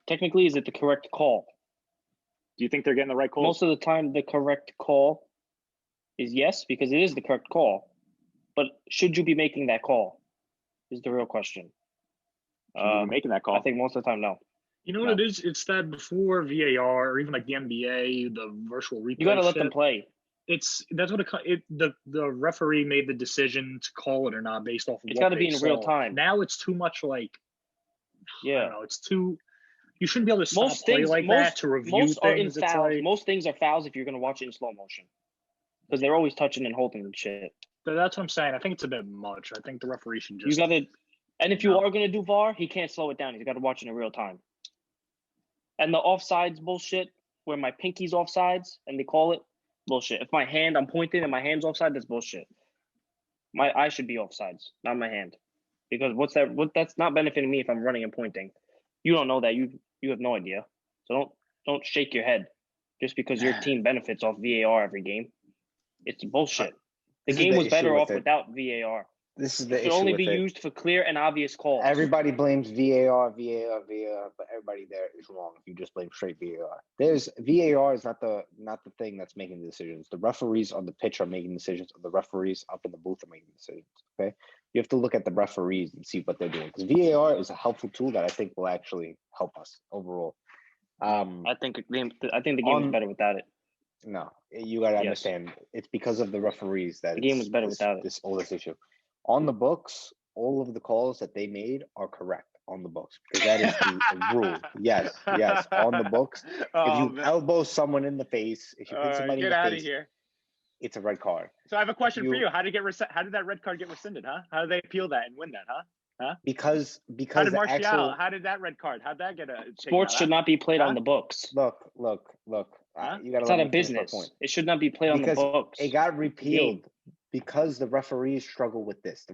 Speaker 2: Technically, is it the correct call?
Speaker 1: Do you think they're getting the right calls?
Speaker 2: Most of the time, the correct call is yes, because it is the correct call. But should you be making that call? Is the real question.
Speaker 1: Should you be making that call?
Speaker 2: I think most of the time, no.
Speaker 4: You know what it is? It's that before VAR or even like the NBA, the virtual replay.
Speaker 2: You got to let them play.
Speaker 4: That's what the referee made the decision to call it or not based off of
Speaker 2: It's
Speaker 4: got to
Speaker 2: be in real time.
Speaker 4: Now it's too much like I
Speaker 2: Yeah.
Speaker 4: don't know, it's too you shouldn't be able to stop
Speaker 2: Most
Speaker 4: play
Speaker 2: things
Speaker 4: like that to review
Speaker 2: most are in
Speaker 4: things. It's
Speaker 2: fouls.
Speaker 4: like,
Speaker 2: Most things are fouls if you're going to watch it in slow motion, because they're always touching and holding and shit.
Speaker 4: but that's what I'm saying. I think it's a bit much. I think the referee should just
Speaker 2: You got to, and if you
Speaker 4: No.
Speaker 2: are going to do VAR, he can't slow it down. He's got to watch it in real time. And the offsides bullshit, where my pinky's offsides and they call it, bullshit. If I'm pointing and my hand's offside, that's bullshit. My eye should be offsides, not my hand, because that's not benefiting me if I'm running and pointing. You don't know that. You have no idea. So don't shake your head just because your team benefits off VAR every game. It's bullshit. The
Speaker 3: This is
Speaker 2: game
Speaker 3: the
Speaker 2: was better
Speaker 3: issue
Speaker 2: off
Speaker 3: with it.
Speaker 2: without VAR.
Speaker 3: This is
Speaker 2: It
Speaker 3: the
Speaker 2: should
Speaker 3: issue
Speaker 2: only
Speaker 3: with
Speaker 2: be
Speaker 3: it.
Speaker 2: used for clear and obvious calls.
Speaker 3: Everybody blames VAR, but everybody there is wrong if you just blame straight VAR. VAR is not the thing that's making the decisions. The referees on the pitch are making decisions, and the referees up in the booth are making decisions. Okay, you have to look at the referees and see what they're doing, because VAR is a helpful tool that I think will actually help us overall.
Speaker 2: I think the game is better without it.
Speaker 3: No, you got to
Speaker 2: Yes.
Speaker 3: understand. It's because of the referees that
Speaker 2: The game was better without it.
Speaker 3: This issue. On the books, all of the calls that they made are correct on the books, because that is the rule. Yes, on the books. If you elbow someone in the face, if you hit somebody in the face,
Speaker 1: here.
Speaker 3: it's a red card.
Speaker 1: So I have a question for you. How did that red card get rescinded, huh? How did they appeal that and win that, huh?
Speaker 3: Because
Speaker 1: How did
Speaker 3: the
Speaker 1: Martial?
Speaker 3: actual
Speaker 1: How did that red card? How'd that get a
Speaker 2: Sports should not be played
Speaker 1: Huh?
Speaker 2: on the books.
Speaker 3: look.
Speaker 1: Huh?
Speaker 3: You got to
Speaker 2: It's
Speaker 3: let
Speaker 2: not
Speaker 3: me
Speaker 2: a
Speaker 3: finish my
Speaker 2: business.
Speaker 3: point.
Speaker 2: It should not be played on the
Speaker 3: Because
Speaker 2: books.
Speaker 3: it got repealed because the referees struggle with this.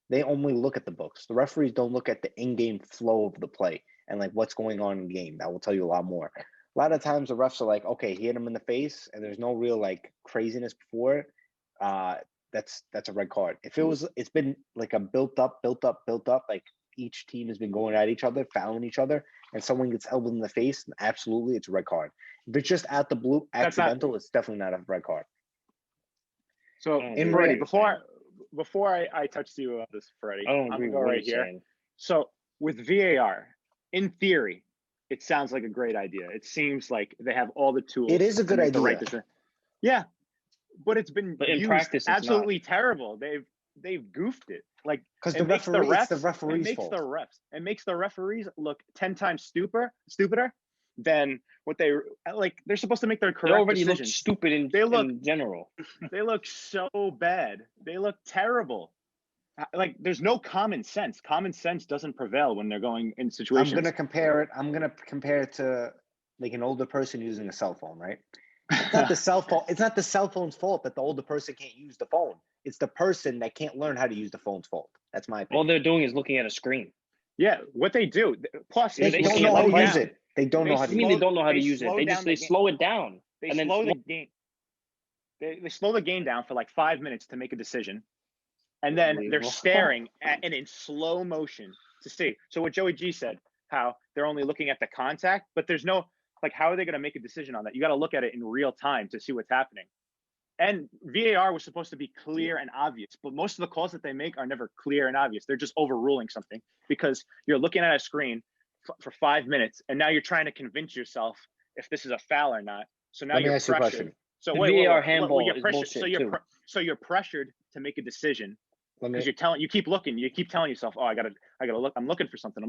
Speaker 3: They only look at the books. The referees don't look at the in-game flow of the play and like what's going on in game. That will tell you a lot more. A lot of times the refs are like, okay, he hit him in the face and there's no real like craziness before it. That's a red card. If it's been like a built up, like each team has been going at each other, fouling each other, and someone gets elbowed in the face, absolutely it's a red card. If it's just out the blue, accidental, it's definitely not a red card.
Speaker 1: So,
Speaker 2: In
Speaker 1: Freddie,
Speaker 2: red-
Speaker 1: before I touch you on this, Freddie,
Speaker 2: I don't
Speaker 1: I'm
Speaker 2: agree
Speaker 1: gonna
Speaker 2: with
Speaker 1: go
Speaker 2: what
Speaker 1: right
Speaker 2: you're
Speaker 1: here.
Speaker 2: saying.
Speaker 1: So with VAR, in theory, it sounds like a great idea. It seems like they have all the tools.
Speaker 3: It is a good
Speaker 1: to make the right
Speaker 3: idea.
Speaker 1: decision. Yeah, but it's been
Speaker 2: But in
Speaker 1: used
Speaker 2: practice, it's
Speaker 1: absolutely terrible. They've goofed it. Like
Speaker 3: Because
Speaker 1: it
Speaker 3: the
Speaker 1: makes
Speaker 3: referee, it's the
Speaker 1: It
Speaker 3: referee's
Speaker 1: makes
Speaker 3: fault.
Speaker 1: the refs. It makes the referees look 10 times stupider than what they like. They're supposed to make their
Speaker 2: They
Speaker 1: correct
Speaker 2: already look
Speaker 1: decisions.
Speaker 2: stupid in general.
Speaker 1: They look so bad. They look terrible. Like there's no common sense. Common sense doesn't prevail when they're going in situations.
Speaker 3: I'm gonna compare it to like an older person using a cell phone, right? It's not the cell phone. It's not the cell phone's fault that the older person can't use the phone. It's the person that can't learn how to use the phone's fault. That's my opinion.
Speaker 2: All they're doing is looking at a screen.
Speaker 1: Yeah, what they do. Plus,
Speaker 3: They don't know how to use it. They don't know how to use it.
Speaker 2: They don't know how to
Speaker 1: They
Speaker 2: use it.
Speaker 1: slow
Speaker 2: They
Speaker 1: down
Speaker 2: just
Speaker 1: the
Speaker 2: they
Speaker 1: game.
Speaker 2: slow it down.
Speaker 1: They
Speaker 2: and then
Speaker 1: slow the game. They slow the game down for like 5 minutes to make a decision, and then they're
Speaker 2: Unbelievable.
Speaker 1: staring at and in slow motion to see. So what Joey G said, how they're only looking at the contact, but there's no like, how are they going to make a decision on that? You got to look at it in real time to see what's happening. And VAR was supposed to be clear and obvious, but most of the calls that they make are never clear and obvious. They're just overruling something because you're looking at a screen for 5 minutes, and now you're trying to convince yourself if this is a foul or not. So now you're pressured. So
Speaker 2: The
Speaker 1: wait,
Speaker 2: VAR handball
Speaker 1: you're
Speaker 2: is
Speaker 1: pressured.
Speaker 2: bullshit,
Speaker 1: So you're pressured to make a decision because
Speaker 3: Let
Speaker 1: you keep looking, you keep telling yourself, oh, I gotta look, I'm looking for something,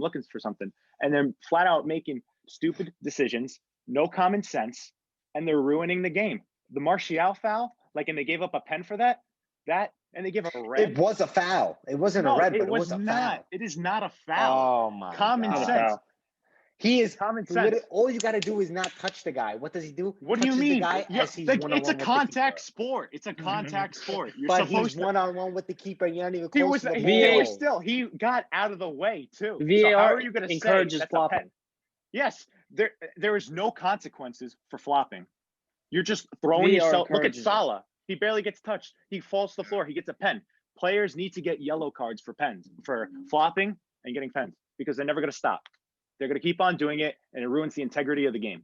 Speaker 1: and then flat out making stupid decisions, no common sense, and they're ruining the game. The Martial foul, like, and they gave up a pen for that, and they gave up a red.
Speaker 3: It was a foul. It wasn't a red, but it was a foul.
Speaker 1: It is not a foul.
Speaker 3: Oh my
Speaker 1: Common
Speaker 3: God.
Speaker 1: sense.
Speaker 3: He is
Speaker 1: Common sense.
Speaker 3: all you got to do is not touch the guy. What does he do?
Speaker 1: What do you
Speaker 3: Touches
Speaker 1: mean?
Speaker 3: The guy as he's
Speaker 1: It's
Speaker 3: one-on-one
Speaker 1: a
Speaker 3: with the
Speaker 1: contact
Speaker 3: keeper.
Speaker 1: sport. It's a contact sport. You're
Speaker 3: But
Speaker 1: supposed
Speaker 3: he's one-on-one with the keeper, and you're not even
Speaker 1: He
Speaker 3: close
Speaker 1: was
Speaker 3: to the ball.
Speaker 1: he got out of the way too.
Speaker 2: VAR
Speaker 1: So how are you going to
Speaker 2: encourages
Speaker 1: say
Speaker 2: flopping.
Speaker 1: that's a pen? Yes, there is no consequences for flopping. You're just throwing
Speaker 2: VAR
Speaker 1: yourself. Look at
Speaker 2: encourages it.
Speaker 1: Salah. He barely gets touched. He falls to the floor. He gets a pen. Players need to get yellow cards for flopping and getting pens because they're never going to stop. They're going to keep on doing it, and it ruins the integrity of the game.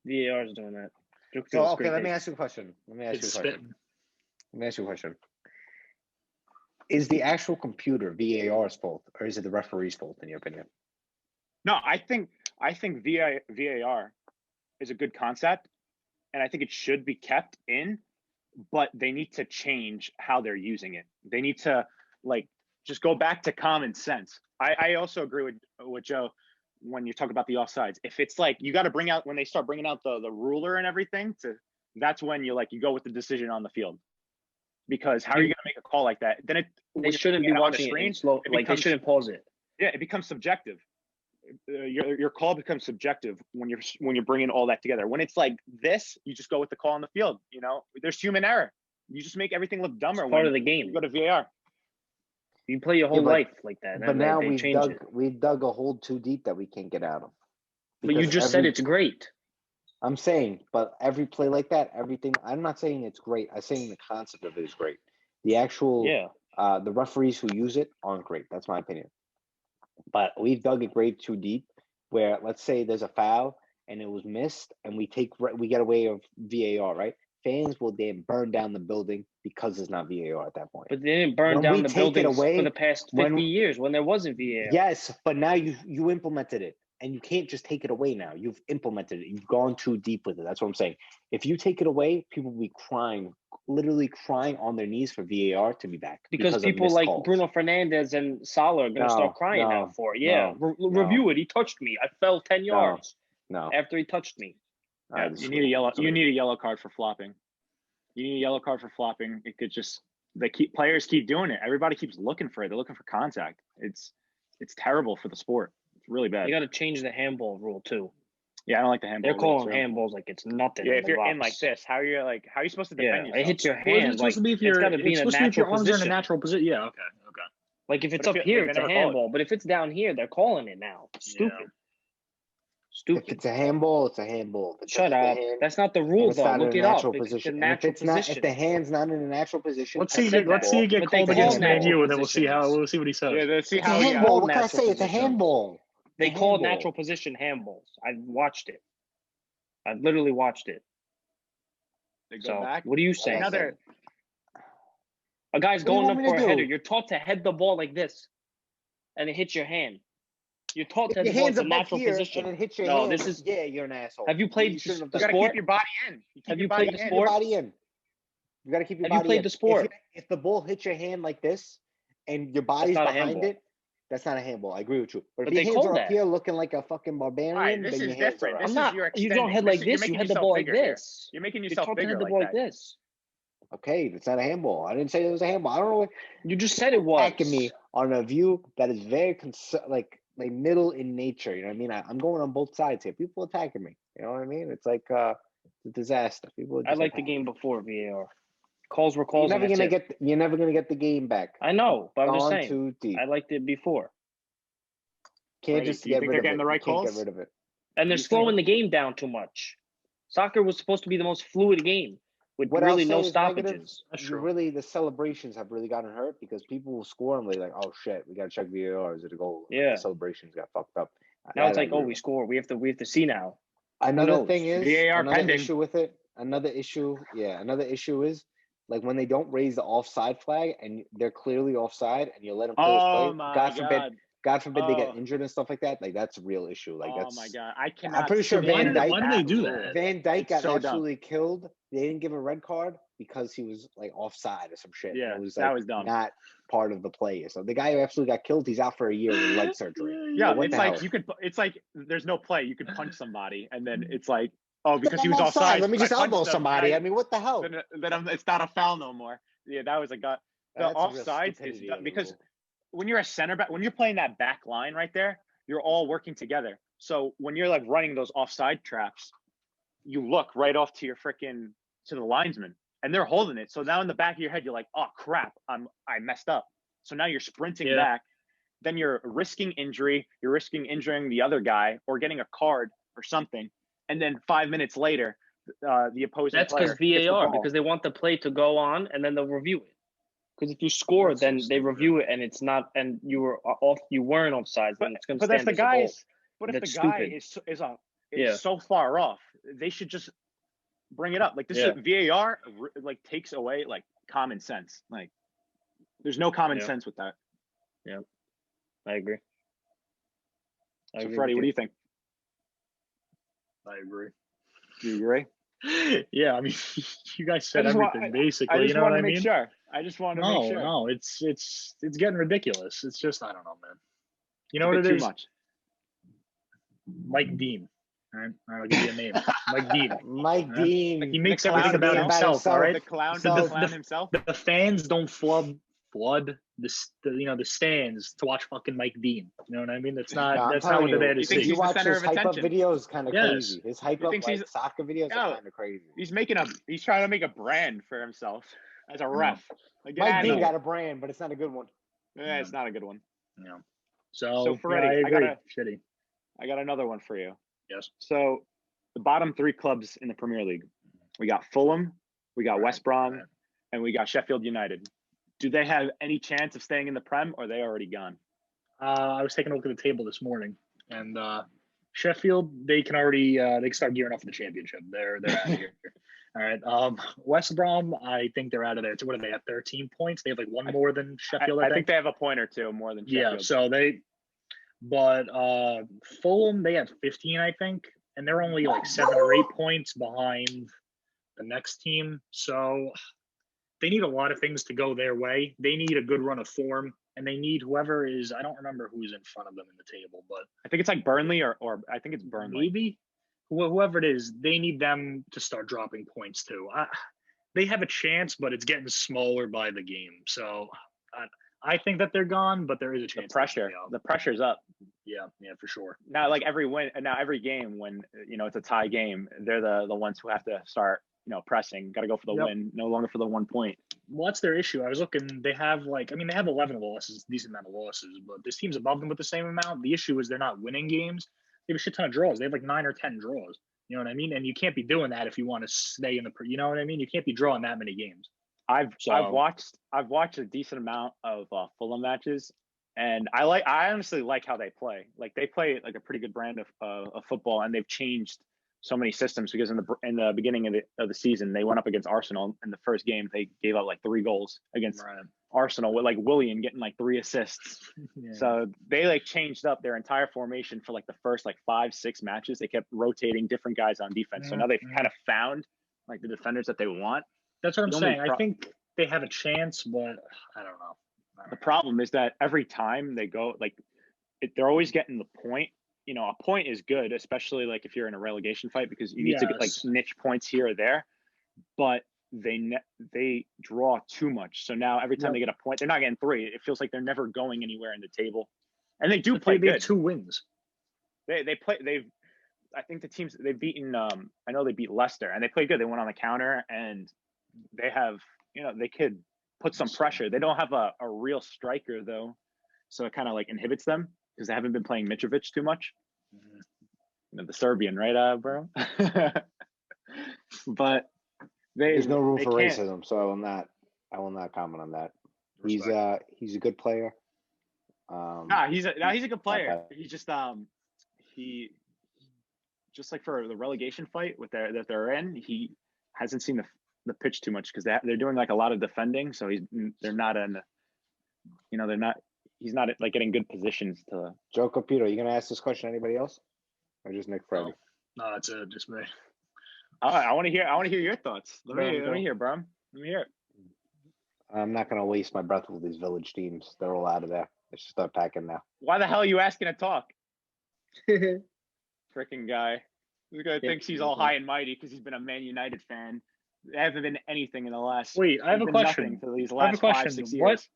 Speaker 2: VAR is doing that.
Speaker 3: So, okay, let me ask you a question.
Speaker 4: It's spitting.
Speaker 3: Let me ask you a question. Is the actual computer VAR's fault, or is it the referee's fault, in your opinion?
Speaker 1: No, I think VAR is a good concept, and I think it should be kept in, but they need to change how they're using it. They need to just go back to common sense. I also agree with Joe when you talk about the offsides. If it's like you got to bring out when they start bringing out the ruler and everything, that's when you go with the decision on the the because how are you going to make a call like that? Then
Speaker 2: they shouldn't be watching it in slow. They shouldn't pause it.
Speaker 1: Yeah, it becomes subjective. Your call becomes subjective when you're bringing all that together. When it's like this, you just go with the call on the field. There's human error. You just make everything look dumber.
Speaker 2: It's part of the game.
Speaker 1: You go to VAR.
Speaker 2: You play your whole life like that.
Speaker 3: But now we've dug a hole too deep that we can't get out of.
Speaker 2: But you just said it's great.
Speaker 3: I'm saying, but every play like that, everything. I'm not saying it's great. I'm saying the concept of it is great. The actual, the referees who use it aren't great. That's my opinion. But we've dug it way too deep. Where let's say there's a foul and it was missed, and we get away of VAR, right? Fans will then burn down the building because it's not VAR at that point.
Speaker 2: But they didn't burn down the buildings for the past 50 years when there wasn't VAR.
Speaker 3: Yes, but now you implemented it, and you can't just take it away now. You've implemented it. You've gone too deep with it. That's what I'm saying. If you take it away, people will be crying, literally crying on their knees for VAR to be back.
Speaker 2: Because people like calls. Bruno Fernandes and Salah are going to start crying now for it. Yeah, review it. He touched me. I fell 10 yards after he touched me.
Speaker 1: You need a yellow card for flopping. You need a yellow card for flopping. It could just players keep doing it. Everybody keeps looking for it. They're looking for contact. It's terrible for the sport. It's really bad.
Speaker 2: You got to change the handball rule too.
Speaker 1: Yeah, I don't like the handball.
Speaker 2: They're calling handballs like it's nothing.
Speaker 1: Yeah, if you're in like this, how are you supposed to defend yourself?
Speaker 2: It hits your hand.
Speaker 4: It's supposed to be if your arms are in a natural position. Yeah, okay.
Speaker 2: Like if it's up here, it's a handball. But if it's down here, they're calling it now. Stupid.
Speaker 4: Yeah.
Speaker 2: Stupid.
Speaker 3: If it's a handball, it's a handball.
Speaker 2: Shut up. That's not the rule, though. Look it up. It's a natural position.
Speaker 3: If the hand's not in a natural position,
Speaker 4: let's see it get called against Man U, and then we'll see what he says.
Speaker 1: Yeah, let's see
Speaker 3: how he handball. What can I say? It's a handball.
Speaker 2: They call natural position handballs. I watched it. I literally watched it.
Speaker 1: They go back.
Speaker 2: What are you saying? A guy's going up for a header. You're taught to head the ball like this, and it hits your hand. You're taught to head the ball. It's a natural position.
Speaker 3: And it hits your hand. You're an asshole.
Speaker 2: Have you played the sport?
Speaker 1: You gotta keep your body in.
Speaker 2: Have you played the sport?
Speaker 3: You gotta keep your body in.
Speaker 2: Have you played the sport?
Speaker 3: If the ball hits your hand like this, and your body's behind it, that's not a handball. I agree with you. But if your hands are up here looking like a fucking barbarian,
Speaker 1: this
Speaker 3: then
Speaker 1: is
Speaker 3: your
Speaker 1: different.
Speaker 3: hands are up.
Speaker 1: You
Speaker 2: don't head like this. You head the ball like this.
Speaker 1: You're making yourself bigger
Speaker 2: like that. You're taught to head the ball like this.
Speaker 3: Okay, that's not a handball. I didn't say it was a handball. I don't know what
Speaker 2: you just said it was.
Speaker 3: Attacking me on a view that is very like middle in nature. You know what I mean? I'm going on both sides here. People attacking me. You know what I mean? It's like it's a disaster. People. Are
Speaker 2: I
Speaker 3: just
Speaker 2: like the game before VAR. Calls were calls.
Speaker 3: You're never gonna get the game back.
Speaker 2: I know, but I'm just
Speaker 3: Gone
Speaker 2: saying.
Speaker 3: too deep.
Speaker 2: I liked it before.
Speaker 3: Can't
Speaker 1: Brady,
Speaker 3: just
Speaker 1: do you
Speaker 3: get
Speaker 1: think
Speaker 3: rid
Speaker 1: they're
Speaker 3: of
Speaker 1: getting
Speaker 3: it.
Speaker 1: the right
Speaker 3: You can't
Speaker 1: calls?
Speaker 3: get rid of it.
Speaker 2: And they're
Speaker 1: You
Speaker 2: slowing
Speaker 1: think-
Speaker 2: the game down too much. Soccer was supposed to be the most fluid game with
Speaker 3: What
Speaker 2: really
Speaker 3: I'll
Speaker 2: no
Speaker 3: say is negative,
Speaker 2: stoppages.
Speaker 4: That's
Speaker 3: you
Speaker 4: true.
Speaker 3: really the celebrations have really gotten hurt because people will score and they're like, oh shit, we gotta check VAR. Is it a goal?
Speaker 2: Yeah.
Speaker 3: The celebrations got fucked up.
Speaker 2: Now it's
Speaker 3: That I
Speaker 2: like,
Speaker 3: agree
Speaker 2: oh, we
Speaker 3: with.
Speaker 2: score. We have to see now.
Speaker 3: Another
Speaker 2: knows?
Speaker 3: thing is
Speaker 1: VAR
Speaker 3: another
Speaker 1: pending.
Speaker 3: issue with it. Another issue is like when they don't raise the offside flag and they're clearly offside and you let them players play.
Speaker 1: Oh my
Speaker 3: God forbid they get
Speaker 1: Oh.
Speaker 3: injured and stuff like that. Like that's a real issue. Like
Speaker 1: Oh
Speaker 3: that's
Speaker 1: my god, I cannot.
Speaker 3: I'm pretty sure
Speaker 1: stand
Speaker 3: Van Dijk.
Speaker 4: Why do they do
Speaker 1: rule.
Speaker 4: that?
Speaker 3: Van Dijk
Speaker 1: It's
Speaker 3: got
Speaker 1: so dumb.
Speaker 3: absolutely killed. They didn't give a red card because he was like offside or some shit.
Speaker 1: Yeah,
Speaker 3: it was
Speaker 1: that
Speaker 3: like
Speaker 1: was dumb.
Speaker 3: not part of the play. So the guy who absolutely got killed, he's out for a year with leg surgery.
Speaker 1: Yeah,
Speaker 3: what
Speaker 1: it's
Speaker 3: the
Speaker 1: like
Speaker 3: hell?
Speaker 1: you could. It's like there's no play. You could punch somebody, and then it's like, oh, because he
Speaker 3: I'm
Speaker 1: was offside.
Speaker 3: Let me just
Speaker 1: I punched
Speaker 3: elbow
Speaker 1: him,
Speaker 3: somebody.
Speaker 1: and
Speaker 3: I mean, what the hell?
Speaker 1: it's not a foul no more. Yeah, that was a gut. The
Speaker 3: That's a real
Speaker 1: offsides is
Speaker 3: stupidity
Speaker 1: dumb
Speaker 3: of the
Speaker 1: because
Speaker 3: rule.
Speaker 1: when you're a center back, when you're playing that back line right there, you're all working together. So when you're like running those offside traps, you look right off to your to the linesman, and they're holding it. So now in the back of your head, you're like, oh crap, I messed up. So now you're sprinting back. Then you're risking injury. You're risking injuring the other guy or getting a card or something. And then 5 minutes later, the opposing
Speaker 2: That's
Speaker 1: player
Speaker 2: because
Speaker 1: gets the
Speaker 2: VAR,
Speaker 1: ball.
Speaker 2: because they want the play to go on and then they'll review it. Because if you score,
Speaker 4: That's so
Speaker 2: then they
Speaker 4: stupid.
Speaker 2: review it and it's not, and you weren't offside, then it's going to
Speaker 1: But if
Speaker 2: stand
Speaker 1: the
Speaker 2: as a goal.
Speaker 1: guys, but if the
Speaker 2: That's
Speaker 1: guy
Speaker 2: stupid.
Speaker 1: is so far off, they should just bring it up. Like this is VAR like takes away like common sense. Like there's no common sense with that.
Speaker 2: Yeah, I agree.
Speaker 1: So Freddie, what do you think?
Speaker 4: I agree.
Speaker 1: Do you agree?
Speaker 4: Yeah, I mean, you guys said
Speaker 1: I just
Speaker 4: everything
Speaker 1: want-
Speaker 4: basically.
Speaker 1: I just
Speaker 4: you know
Speaker 1: want
Speaker 4: what
Speaker 1: to
Speaker 4: I
Speaker 1: make
Speaker 4: mean?
Speaker 1: sure. I just want to make sure.
Speaker 4: No, it's getting ridiculous. It's just I don't know, man. You know
Speaker 1: It's a
Speaker 4: what
Speaker 1: bit
Speaker 4: it
Speaker 1: too
Speaker 4: is?
Speaker 1: much.
Speaker 4: Mike Dean. All right, I'll give you a name. Mike Dean.
Speaker 3: Mike
Speaker 4: Yeah.
Speaker 3: Dean.
Speaker 4: He makes
Speaker 1: The
Speaker 4: everything
Speaker 1: clown
Speaker 4: about himself. All right.
Speaker 1: The clown
Speaker 3: So-
Speaker 1: himself.
Speaker 4: The fans don't flood the stands to watch fucking Mike Dean. You know what I mean? That's not
Speaker 3: No, I'm
Speaker 4: that's not
Speaker 3: telling
Speaker 4: what they're there to
Speaker 1: You think
Speaker 3: If
Speaker 4: see.
Speaker 3: you
Speaker 1: he's the
Speaker 3: watch
Speaker 1: center
Speaker 3: his
Speaker 1: of
Speaker 3: hype up
Speaker 1: attention?
Speaker 3: videos, kind of
Speaker 4: Yes.
Speaker 3: crazy. His hype
Speaker 1: He
Speaker 3: up
Speaker 1: thinks
Speaker 3: like
Speaker 1: he's-
Speaker 3: soccer videos
Speaker 1: Yeah.
Speaker 3: are kind of crazy.
Speaker 1: He's trying to make a brand for himself as a ref. Like, get
Speaker 3: Mike
Speaker 1: outta
Speaker 3: Dean
Speaker 1: here.
Speaker 3: got a brand, but it's not a good one.
Speaker 1: Yeah, it's not a good one.
Speaker 4: Yeah.
Speaker 1: So,
Speaker 4: So,
Speaker 1: Freddie,
Speaker 4: I
Speaker 1: I
Speaker 4: agree.
Speaker 1: gotta-
Speaker 4: Shitty.
Speaker 1: I got another one for you.
Speaker 4: Yes.
Speaker 1: So the bottom three clubs in the Premier League, we got Fulham, we got
Speaker 4: Right,
Speaker 1: West Brom,
Speaker 4: right.
Speaker 1: and we got Sheffield United. Do they have any chance of staying in the Prem, or are they already gone?
Speaker 4: I was taking a look at the table this morning, and Sheffield, they can already they can start gearing up for the championship. They're out of here. All right. West Brom, I think they're out of there. What do they have? 13 points. They have like one more than Sheffield.
Speaker 1: I think they have a point or two more than Sheffield.
Speaker 4: Yeah. So but Fulham, they have 15, I think, and they're only like 7 or 8 points behind the next team. So they need a lot of things to go their way. They need a good run of form, and they need whoever is. I don't remember who's in front of them in the table, but
Speaker 1: I think it's like Burnley or I think it's Burnley.
Speaker 4: maybe whoever it is, they need them to start dropping points too. They have a chance, but it's getting smaller by the game. So I think that they're gone, but there is a
Speaker 1: The
Speaker 4: chance.
Speaker 1: the pressure's up.
Speaker 4: Yeah, for sure.
Speaker 1: Now, like every game when it's a tie game, they're the ones who have to start pressing. Got to go for the win, no longer for the 1 point.
Speaker 4: Well, that's their issue. I was looking. They have they have 11 losses, decent amount of losses, but this team's above them with the same amount. The issue is they're not winning games. They have a shit ton of draws. They have like 9 or 10 draws. You know what I mean? And you can't be doing that if you want to stay in the. You know what I mean? You can't be drawing that many games.
Speaker 1: I've watched a decent amount of Fulham matches, and I honestly like how they play. Like they play like a pretty good brand of football, and they've changed so many systems because in the beginning of the season they went up against Arsenal in the first game. They gave up like 3 goals against Arsenal with like Willian getting like 3 assists.
Speaker 4: Yeah.
Speaker 1: So they like changed up their entire formation for like the first like 5-6 matches. They kept rotating different guys on defense. So now they've kind of found like the defenders that they want.
Speaker 4: That's what I'm
Speaker 1: The only
Speaker 4: saying. I think they have a chance, but I don't know.
Speaker 1: The problem is that every time they go, like, they're always getting the point. A point is good, especially like if you're in a relegation fight because you need to get like niche points here or there. But they draw too much. So now every time they get a point, they're not getting 3. It feels like they're never going anywhere in the table. And they do play
Speaker 4: They have
Speaker 1: good.
Speaker 4: 2 wins.
Speaker 1: They play. I think the teams they've beaten. I know they beat Leicester, and they played good. They went on the counter, and they have. They could put some pressure. They don't have a real striker though, so it kind of like inhibits them because they haven't been playing Mitrovic too much. The Serbian, right, bro? But
Speaker 3: there's no room for
Speaker 1: can't.
Speaker 3: racism, so I will not comment on that.
Speaker 4: Respect.
Speaker 3: He's a good player.
Speaker 1: He's a good player. He just just like for the relegation fight that they're in, he hasn't seen the pitch too much because they're doing like a lot of defending, so he's not like getting good positions to.
Speaker 3: Joe Capito, you gonna ask this question to anybody else, or just Nick Freddy?
Speaker 4: No, it's just me.
Speaker 1: I want to hear your thoughts. Let me hear, bro. Let me hear it.
Speaker 3: I'm not gonna waste my breath with these village teams. They're all out of there. They should start packing now.
Speaker 1: Why the hell are you asking to talk? Freaking guy. This guy thinks he's all high and mighty because he's been a Man United fan. There hasn't been anything in the last.
Speaker 4: Wait, I have a question.
Speaker 1: For these last 5-6 years.
Speaker 4: What?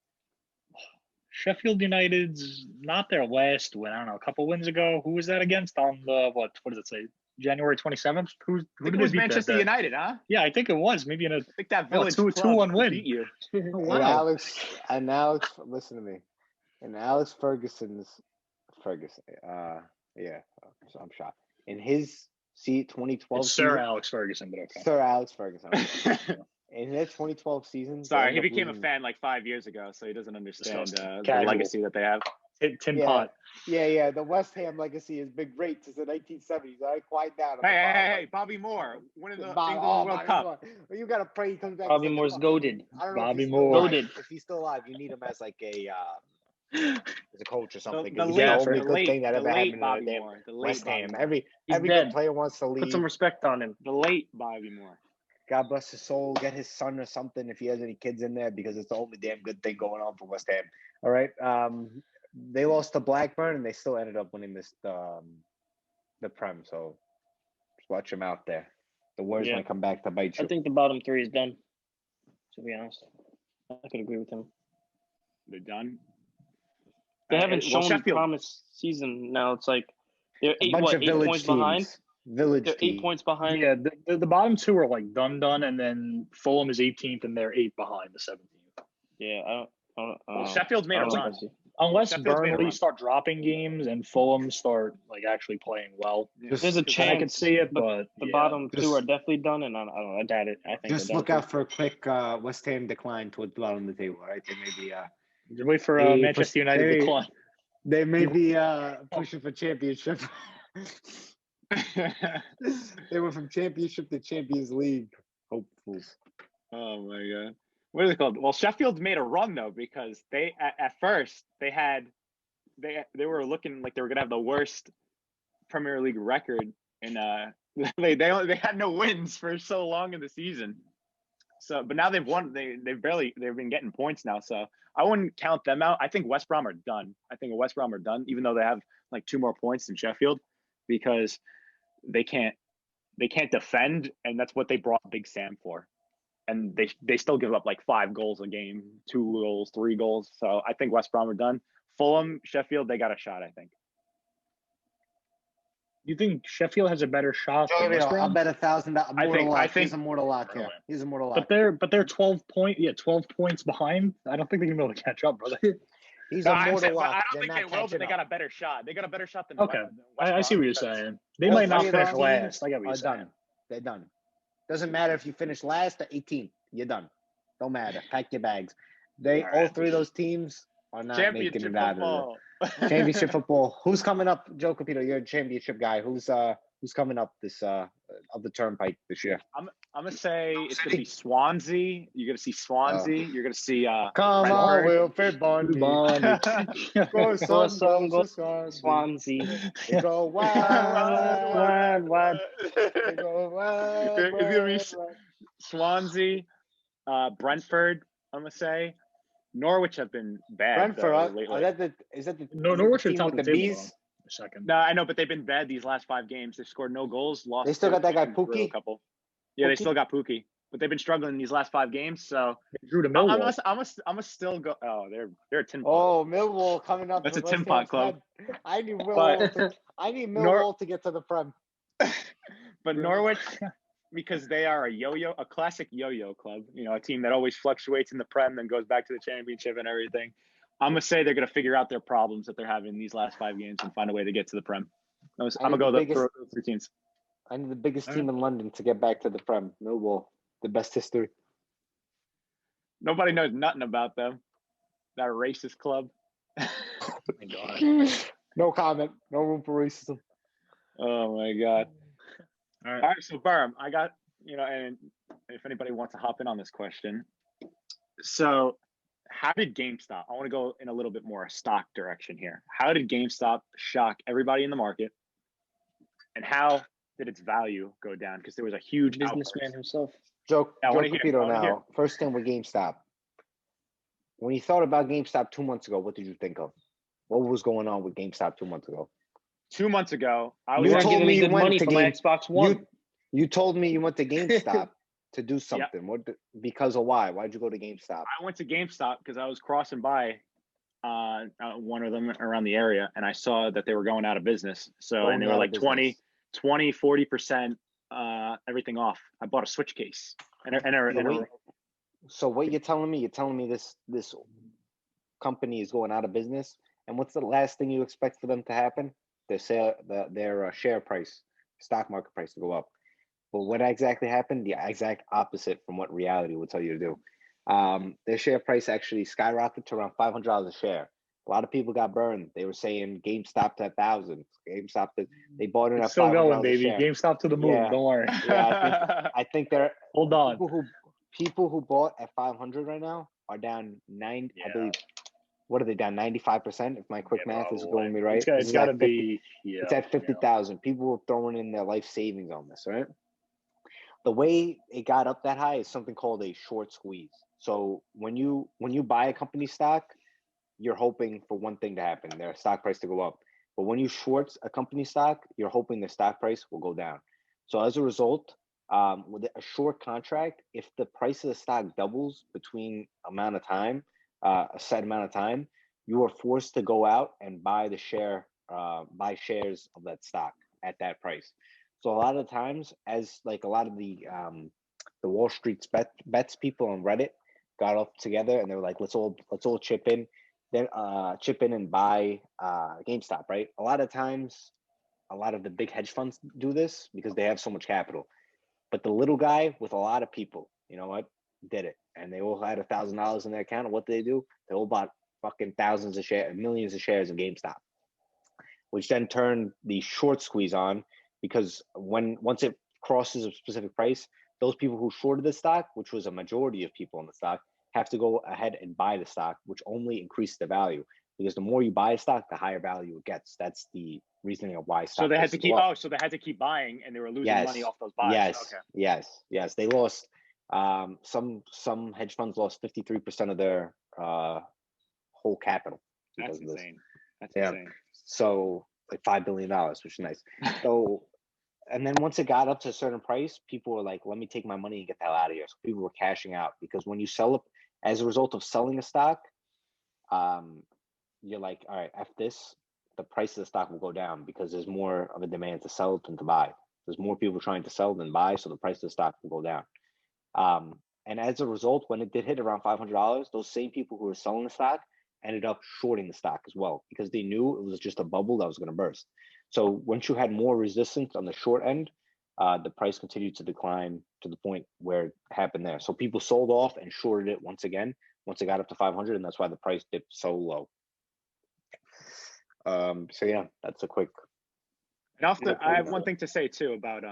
Speaker 4: Sheffield United's not their last win. I don't know, a couple wins ago. Who was that against on the what does it say? January 27th? Who did
Speaker 1: it was Manchester United, huh?
Speaker 4: Yeah, I think it was. Maybe in a
Speaker 1: I think that village
Speaker 4: 2-1 win.
Speaker 1: Beat you.
Speaker 4: Oh, wow.
Speaker 3: And Alex, listen to me. And Alex Ferguson, yeah, so I'm shocked. In his 2012
Speaker 4: it's Sir Alex Ferguson, but okay.
Speaker 3: Sir Alex Ferguson. In his 2012 season.
Speaker 1: Sorry, he became a fan like 5 years ago, so he doesn't understand the legacy that they have.
Speaker 4: Tin pot.
Speaker 3: Yeah. The West Ham legacy is been great since the 1970s. All right, quiet down.
Speaker 1: Hey, Bobby Moore, winning the England World Cup.
Speaker 3: Well, you gotta pray he comes back.
Speaker 2: Bobby Moore's goated.
Speaker 3: Bobby Moore. If he's still alive, you need him as like as a coach or something.
Speaker 1: The
Speaker 3: good thing that ever happened
Speaker 1: Bobby
Speaker 3: in
Speaker 1: Moore. The
Speaker 3: West
Speaker 1: late
Speaker 3: Ham.
Speaker 1: Bobby
Speaker 3: Every good player wants to leave.
Speaker 2: Put some respect on him.
Speaker 1: The late Bobby Moore.
Speaker 3: God bless his soul. Get his son or something if he has any kids in there, because it's the only damn good thing going on for West Ham. All right. They lost to Blackburn and they still ended up winning the Prem. So just watch him out there. The words might come back to bite you.
Speaker 2: I think the bottom 3 is done. To be honest, I could agree with him.
Speaker 1: They're done.
Speaker 2: They haven't shown the promised season. Now it's like they're 8 points behind.
Speaker 3: They're
Speaker 2: 8 points behind.
Speaker 4: Yeah, the bottom 2 are like done, and then Fulham is 18th and they're 8 behind the 17th.
Speaker 2: Yeah,
Speaker 1: Sheffield's made a run.
Speaker 4: Unless Burnley start dropping games and Fulham start like actually playing well,
Speaker 2: there's a chance
Speaker 4: I could see it. But
Speaker 2: the bottom 2 are definitely done, and I doubt it. I think
Speaker 3: just look out for a quick West Ham decline towards the bottom of the table. Right, they may be.
Speaker 4: Just wait for Manchester United decline.
Speaker 3: They may be pushing for championship. They went from championship to Champions League hopefuls.
Speaker 1: Oh my god. What is it called? Well, Sheffield's made a run though, because they at first they were looking like they were gonna have the worst Premier League record, and they had no wins for so long in the season. So, but now they've won. They've been getting points now. So I wouldn't count them out. I think West Brom are done. Even though they have like 2 more points than Sheffield, because they can't defend, and that's what they brought Big Sam for. And they still give up like 5 goals a game, 2 goals, 3 goals. So I think West Brom are done. Fulham, Sheffield, they got a shot, I think.
Speaker 4: You think Sheffield has a better shot than West Brom?
Speaker 3: I'll bet $1,000.
Speaker 1: I think
Speaker 3: he's a mortal lock here. He's a mortal lock.
Speaker 4: But they're 12 points behind. I don't think they're gonna be able to catch up, brother.
Speaker 3: He's a mortal lock.
Speaker 1: I don't think they will, but they got a better shot. They got a better shot than
Speaker 4: okay.
Speaker 1: West
Speaker 4: I see what you're saying. They might not finish last. I get what you're saying.
Speaker 3: Done. They're done. Doesn't matter if you finish last or 18th. You're done. Don't matter. Pack your bags. All 3 of those teams are not making it out of it. Championship football. Who's coming up? Joe Capito, you're a championship guy. Who's coming up this of the turnpike this year?
Speaker 1: I'm gonna say it's gonna be Swansea. You're gonna see Swansea. You're gonna see
Speaker 3: come on, Wilfred Bondy.
Speaker 2: Go Swansea.
Speaker 3: Go wild.
Speaker 1: It's gonna be Swansea, Brentford. I'm gonna say Norwich have been bad.
Speaker 3: Brentford, is that the
Speaker 4: Norwich
Speaker 3: team
Speaker 4: top
Speaker 3: with
Speaker 4: of
Speaker 3: the
Speaker 4: the
Speaker 3: bees?
Speaker 4: Second.
Speaker 1: No, I know, but they've been bad these last 5 games. They've scored no goals. Lost.
Speaker 3: They still got that guy Pookie.
Speaker 1: Yeah, they still got Pookie, but they've been struggling in these last 5 games. So
Speaker 4: They drew to
Speaker 1: I'm
Speaker 4: Millwall.
Speaker 1: gonna still go. Oh, they're a tin pot.
Speaker 3: Oh, Millwall coming up.
Speaker 1: That's
Speaker 3: to
Speaker 1: a tin
Speaker 3: West
Speaker 1: pot
Speaker 3: Ham's
Speaker 1: club.
Speaker 3: head. I need
Speaker 1: But-
Speaker 3: Millwall to get to the Prem.
Speaker 1: But Norwich, because they are a classic yo-yo club, a team that always fluctuates in the Prem, then goes back to the championship and everything. I'm gonna say they're gonna figure out their problems that they're having in these last 5 games and find a way to get to the Prem. I'm gonna go those 3 teams.
Speaker 3: I need the biggest team in London to get back to the Prem. Millwall, the best history.
Speaker 1: Nobody knows nothing about them. That racist club.
Speaker 4: Oh my God.
Speaker 3: No comment. No room for racism.
Speaker 1: Oh my God.
Speaker 4: All right.
Speaker 1: All right, so Berm, I got, and if anybody wants to hop in on this question. So how did GameStop, I want to go in a little bit more stock direction here. How did GameStop shock everybody in the market? And how did its value go down? Because there was a huge
Speaker 2: Businessman himself.
Speaker 3: Joe
Speaker 1: I wanna hear,
Speaker 3: Capito
Speaker 1: I wanna hear.
Speaker 3: now. First thing with GameStop. When you thought about GameStop 2 months ago, what did you think of? What was going on with GameStop 2 months ago?
Speaker 1: 2 months ago, I
Speaker 3: You
Speaker 1: was
Speaker 2: weren't
Speaker 3: told
Speaker 2: giving
Speaker 3: me
Speaker 2: me
Speaker 3: you
Speaker 2: good
Speaker 3: went
Speaker 2: money
Speaker 3: to
Speaker 2: for my
Speaker 3: Game-
Speaker 2: Xbox One.
Speaker 3: You told me you went to GameStop to do something. What? Because of why? Why'd you go to GameStop?
Speaker 1: I went to GameStop because I was crossing by one of them around the area, and I saw that they were going out of business. So, and they were like 20, 40%, everything off. I bought a Switch case.
Speaker 3: So what you're telling me this company is going out of business, and what's the last thing you expect for them to happen? Their share price, stock market price to go up. But what exactly happened? The exact opposite from what reality would tell you to do. Their share price actually skyrocketed to around $500 a share. A lot of people got burned. They were saying GameStop to 1,000. GameStop, they bought it at
Speaker 4: It's still going,
Speaker 3: $500 a
Speaker 4: baby.
Speaker 3: share.
Speaker 4: GameStop to the moon.
Speaker 3: Yeah.
Speaker 4: Don't worry.
Speaker 3: Yeah, I think they're
Speaker 4: Hold on.
Speaker 3: people who bought at 500 right now are down 9. I believe. What are they down 95%? If my quick math is going me right,
Speaker 4: It's got to be.
Speaker 3: it's at 50,000. People were throwing in their life savings on this, right? The way it got up that high is something called a short squeeze. So when you buy a company stock, you're hoping for one thing to happen, their stock price to go up. But when you short a company stock, you're hoping the stock price will go down. So as a result, with a short contract, if the price of the stock doubles between amount of time, a set amount of time, you are forced to go out and buy buy shares of that stock at that price. So a lot of times, as like a lot of the Wall Street bets people on Reddit got up together and they were like, let's all chip in, then chip in and buy GameStop, right? A lot of times, a lot of the big hedge funds do this because they have so much capital. But the little guy with a lot of people, you know what, did it. And they all had $1,000 in their account. And what did they do? They all bought fucking thousands of shares, millions of shares in GameStop, which then turned the short squeeze on, because once it crosses a specific price, those people who shorted the stock, which was a majority of people in the stock, have to go ahead and buy the stock, which only increases the value, because the more you buy a stock, the higher value it gets. That's the reasoning of why stock.
Speaker 1: So they had to keep. Oh, so they had to keep buying, and they were losing money off those buys.
Speaker 3: Yes,
Speaker 1: okay.
Speaker 3: yes. They lost. Some hedge funds lost 53% of their whole capital.
Speaker 1: That's insane. That's
Speaker 3: yeah.
Speaker 1: insane.
Speaker 3: So like $5 billion, which is nice. So, and then once it got up to a certain price, people were like, "Let me take my money and get the hell out of here." So people were cashing out, because when you sell it, as a result of selling a stock, you're like, "All right, after this, the price of the stock will go down because there's more of a demand to sell than to buy. There's more people trying to sell than buy, so the price of the stock will go down." And as a result, when it did hit around $500, those same people who were selling the stock ended up shorting the stock as well, because they knew it was just a bubble that was going to burst. So once you had more resistance on the short end, the price continued to decline to the point where it happened there. So people sold off and shorted it once again, once it got up to 500, and that's why the price dipped so low. So yeah, that's a quick.
Speaker 1: And I have one thing to say too about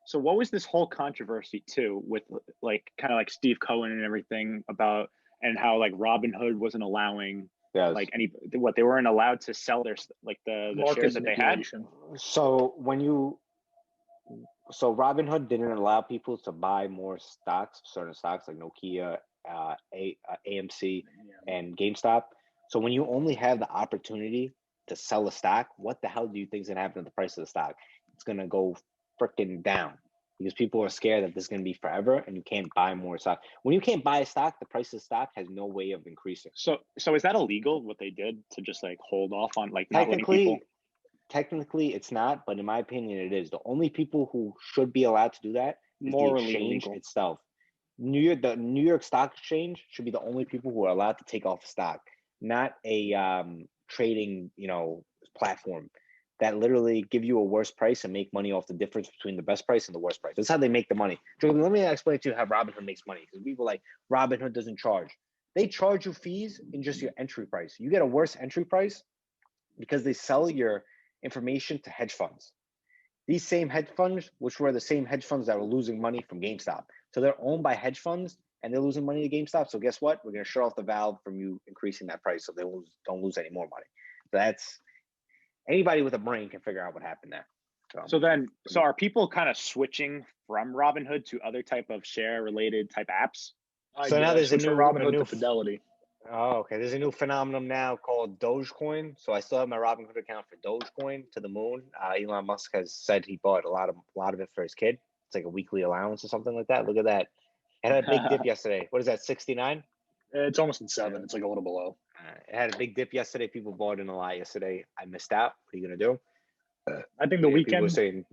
Speaker 1: so what was this whole controversy too with like kind of like Steve Cohen and everything about, and how like Robinhood wasn't allowing like they weren't allowed to sell their like the shares that they had.
Speaker 3: So Robinhood didn't allow people to buy more stocks, certain stocks like Nokia, AMC, and GameStop. So when you only have the opportunity to sell a stock, what the hell do you think is gonna happen to the price of the stock? It's gonna go freaking down. because people are scared that this is going to be forever and you can't buy more stock. When you can't buy a stock, the price of stock has no way of increasing.
Speaker 1: So is that illegal what they did to just like hold off on like not letting people?
Speaker 3: Technically, it's not, but in my opinion, it is. The only people who should be allowed to do that is the exchange itself. The New York Stock Exchange should be the only people who are allowed to take off stock, not a trading, platform that literally give you a worse price and make money off the difference between the best price and the worst price. That's how they make the money. So let me explain to you how Robinhood makes money, because people like Robinhood doesn't charge. They charge you fees in just your entry price. You get a worse entry price because they sell your information to hedge funds. These same hedge funds, which were the same hedge funds that were losing money from GameStop. So they're owned by hedge funds and they're losing money to GameStop. So guess what? We're going to shut off the valve from you increasing that price so they don't lose any more money. That's anybody with a brain can figure out what happened there.
Speaker 1: So are people kind of switching from Robinhood to other type of share related type apps?
Speaker 3: So now there's a new
Speaker 4: Robinhood to Fidelity.
Speaker 3: Oh, okay. There's a new phenomenon now called Dogecoin. So I still have my Robinhood account for Dogecoin to the moon. Elon Musk has said he bought a lot of it for his kid. It's like a weekly allowance or something like that. Look at that. It had a big dip yesterday. What is that, 69?
Speaker 4: It's almost in 7. It's like a little below.
Speaker 3: It had a big dip yesterday. People bought in a lot yesterday. I missed out. What are you going to do?
Speaker 4: I think the weekend.
Speaker 3: People were saying,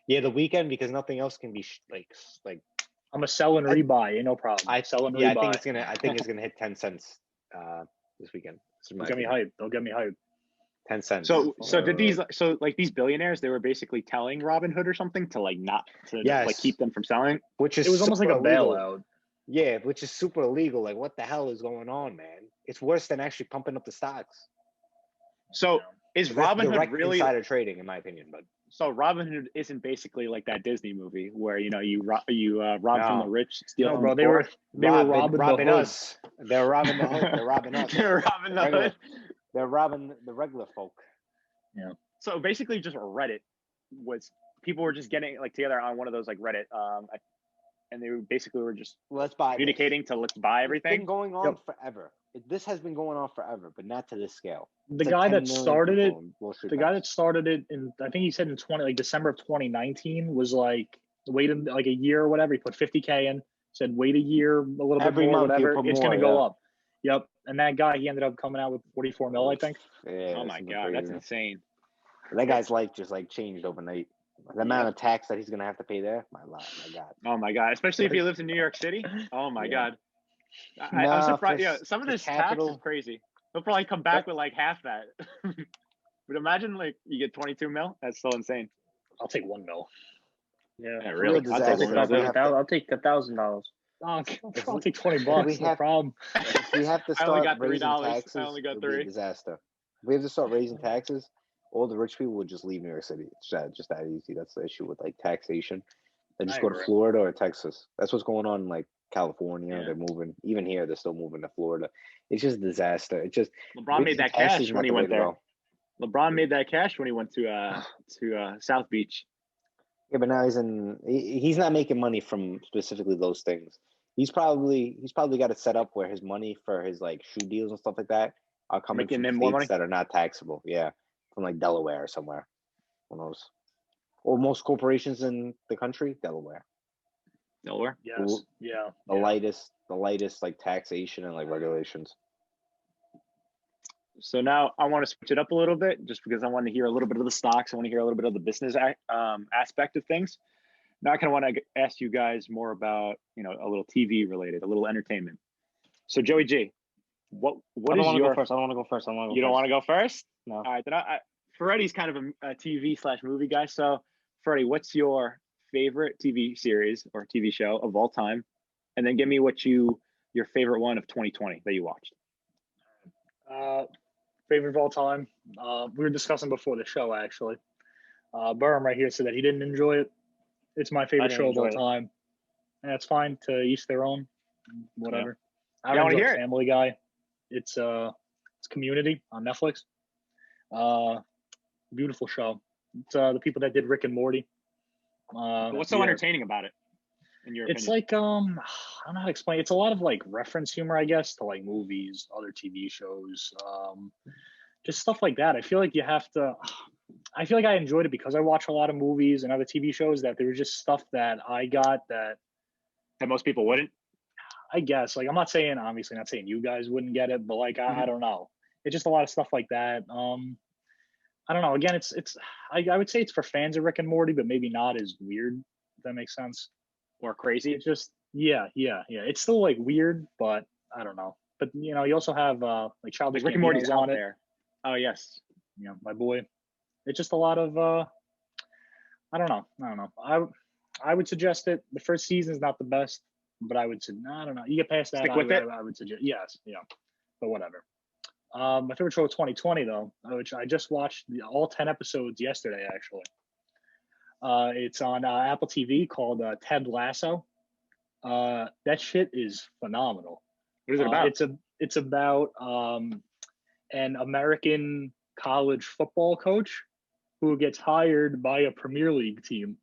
Speaker 3: the weekend, because nothing else can be like.
Speaker 4: I'm a sell and rebuy. No problem.
Speaker 3: I
Speaker 4: rebuy.
Speaker 3: I think it's gonna hit 10 cents this weekend.
Speaker 4: They'll get me hyped.
Speaker 3: 10 cents.
Speaker 1: So did these billionaires, they were basically telling Robinhood or something to like not to like keep them from selling,
Speaker 3: which is
Speaker 4: it was almost like a bailout.
Speaker 3: Yeah, which is super illegal. Like, what the hell is going on, man? It's worse than actually pumping up the stocks.
Speaker 1: So is Robinhood really
Speaker 3: insider trading, in my opinion? But
Speaker 1: so Robinhood isn't basically like that Disney movie where you rob from the rich, steal from
Speaker 4: bro.
Speaker 1: the
Speaker 4: They
Speaker 1: poor.
Speaker 4: were robbing
Speaker 3: us. They're robbing the hood. They're robbing us.
Speaker 1: They're robbing the hood.
Speaker 3: They're robbing the regular folk.
Speaker 4: Yeah.
Speaker 1: So basically, just Reddit was people were just getting like together on one of those like Reddit, and they basically were just communicating to let's buy everything.
Speaker 3: It's been going on forever. This has been going on forever, but not to this scale.
Speaker 4: The guy that started it, in, I think he said in December of 2019, was like waited like a year or whatever. He put 50K in, said wait a year, a little bit more, whatever. It's going to go up. Yep. And that guy, he ended up coming out with 44 mil, I think.
Speaker 3: Yeah,
Speaker 1: oh my God, that's insane.
Speaker 3: That guy's life just like changed overnight. The amount of tax that he's going to have to pay there, my God.
Speaker 1: Oh my God, especially if he lives in New York City. Oh my God. I'm surprised. Yeah, some of this tax is crazy. He'll probably come back with like half that. But imagine like you get 22 mil. That's so insane.
Speaker 4: I'll take 1 mil.
Speaker 1: Yeah, really.
Speaker 2: I'll take $1,000.
Speaker 4: I'll take $20. No problem.
Speaker 3: If we have to start raising taxes,
Speaker 1: I only got
Speaker 3: it'll be a disaster. If we have to start raising taxes, all the rich people would just leave New York City. It's just that easy. That's the issue with like taxation. They just go to Florida or Texas. That's what's going on in like California. They're moving. Even here, they're still moving to Florida. It's just a disaster. It's just
Speaker 1: LeBron made that cash when he went there. LeBron made that cash when he went to South Beach.
Speaker 3: Yeah, but now he's not making money from specifically those things. He's probably got it set up where his money for his like shoe deals and stuff like that are coming from states that are not taxable. Yeah, from like Delaware or somewhere. Who knows? Or most corporations in the country, Delaware.
Speaker 4: Yes. Yeah.
Speaker 3: The lightest like taxation and like regulations.
Speaker 1: So now I want to switch it up a little bit, just because I want to hear a little bit of the stocks. I want to hear a little bit of the business aspect of things. Now I kind of want to ask you guys more about, a little TV related, a little entertainment. So Joey G, what is your
Speaker 2: first? I don't want to go first.
Speaker 1: You don't want to go first?
Speaker 2: No.
Speaker 1: All right, then Freddie's kind of a TV/movie guy. So Freddie, what's your favorite TV series or TV show of all time? And then give me your favorite one of 2020 that you watched.
Speaker 4: Favorite of all time. We were discussing before the show, actually. Burham right here said that he didn't enjoy it. It's my favorite show of all time. And that's fine, to each their own. Whatever.
Speaker 1: Yeah. I want to hear it.
Speaker 4: Family Guy. It's Community on Netflix. Beautiful show. It's the people that did Rick and Morty.
Speaker 1: What's so entertaining about it, in your opinion?
Speaker 4: It's like I don't know how to explain. It's a lot of like reference humor, I guess, to like movies, other TV shows, just stuff like that. I feel like you have to. I feel like I enjoyed it because I watch a lot of movies and other TV shows that there was just stuff that I got that
Speaker 1: most people wouldn't.
Speaker 4: I guess, like, I'm not saying, obviously not saying you guys wouldn't get it, but like, I don't know. It's just a lot of stuff like that. I don't know. Again, I would say it's for fans of Rick and Morty, but maybe not as weird, if that makes sense.
Speaker 1: Or crazy.
Speaker 4: It's just, yeah. It's still like weird, but I don't know. But, you know, you also have like Childish
Speaker 1: Rick and Morty's
Speaker 4: Gambino's
Speaker 1: out
Speaker 4: on it.
Speaker 1: there. Oh, yes.
Speaker 4: You know, my boy. It's just a lot of, I don't know. I would suggest it. The first season is not the best, but I would say, I don't know. You get past that,
Speaker 1: Stick with it?
Speaker 4: I would suggest, yes, yeah, but whatever. My favorite show of 2020, though, which I just watched all 10 episodes yesterday, actually. It's on Apple TV called Ted Lasso. That shit is phenomenal.
Speaker 1: What is it about?
Speaker 4: It's about an American college football coach who gets hired by a Premier League team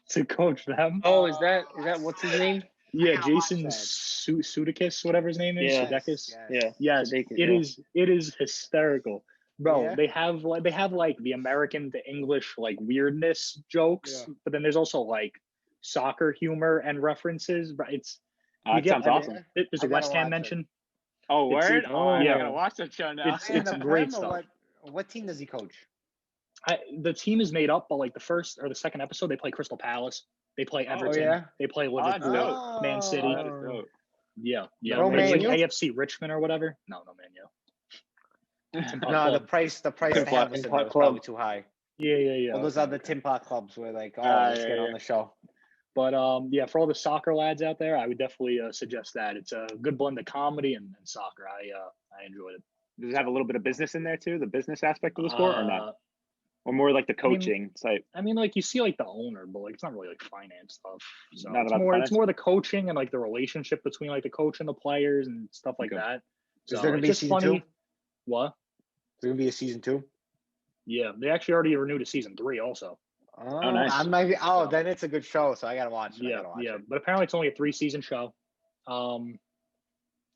Speaker 4: to coach them.
Speaker 2: Oh, is that what's his name?
Speaker 4: Yeah, Jason Sudeikis, whatever his name is.
Speaker 2: Yeah.
Speaker 4: Sudeikis.
Speaker 2: Yeah.
Speaker 4: Yes,
Speaker 2: Sudeikis,
Speaker 4: it is hysterical, bro.
Speaker 3: Yeah.
Speaker 4: They have like the American to English like weirdness jokes, but then there's also like soccer humor and references. But it's
Speaker 1: That sounds awesome.
Speaker 4: There's a West Ham mention.
Speaker 1: Oh, word! I'm
Speaker 4: yeah.
Speaker 1: gonna watch that show now.
Speaker 4: It's great stuff.
Speaker 3: What team does he coach?
Speaker 4: The team is made up, but like the first or the second episode, they play Crystal Palace. They play Everton.
Speaker 3: yeah?
Speaker 4: They play
Speaker 1: that's
Speaker 4: Liverpool,
Speaker 1: dope.
Speaker 4: Man City.
Speaker 1: That is dope.
Speaker 4: Yeah.
Speaker 3: No
Speaker 4: It's like
Speaker 3: Man U?
Speaker 4: AFC Richmond or whatever. No Man U.
Speaker 3: No, the price to have us in there was probably too high.
Speaker 4: Yeah.
Speaker 3: All those other Tim Pot clubs were like, let's get on the show.
Speaker 4: But for all the soccer lads out there, I would definitely suggest that. It's a good blend of comedy and soccer. I enjoyed it.
Speaker 1: Does it have a little bit of business in there too? The business aspect of the sport, or not? Or more like the coaching type?
Speaker 4: I mean, like you see like the owner, but like it's not really like finance stuff. So
Speaker 1: Not
Speaker 4: it's
Speaker 1: about
Speaker 4: more
Speaker 1: finance?
Speaker 4: it's more the coaching and like the relationship between like the coach and the players and stuff like
Speaker 1: Okay.
Speaker 4: that.
Speaker 3: Is there gonna
Speaker 4: it's
Speaker 3: be
Speaker 4: just
Speaker 3: season
Speaker 4: funny.
Speaker 3: 2?
Speaker 4: What?
Speaker 3: There's gonna be a season 2.
Speaker 4: Yeah, they actually already renewed a season 3 also.
Speaker 3: Oh,
Speaker 1: nice.
Speaker 3: I might be, then it's a good show, so I gotta watch it.
Speaker 4: Yeah. But apparently it's only a 3-season show.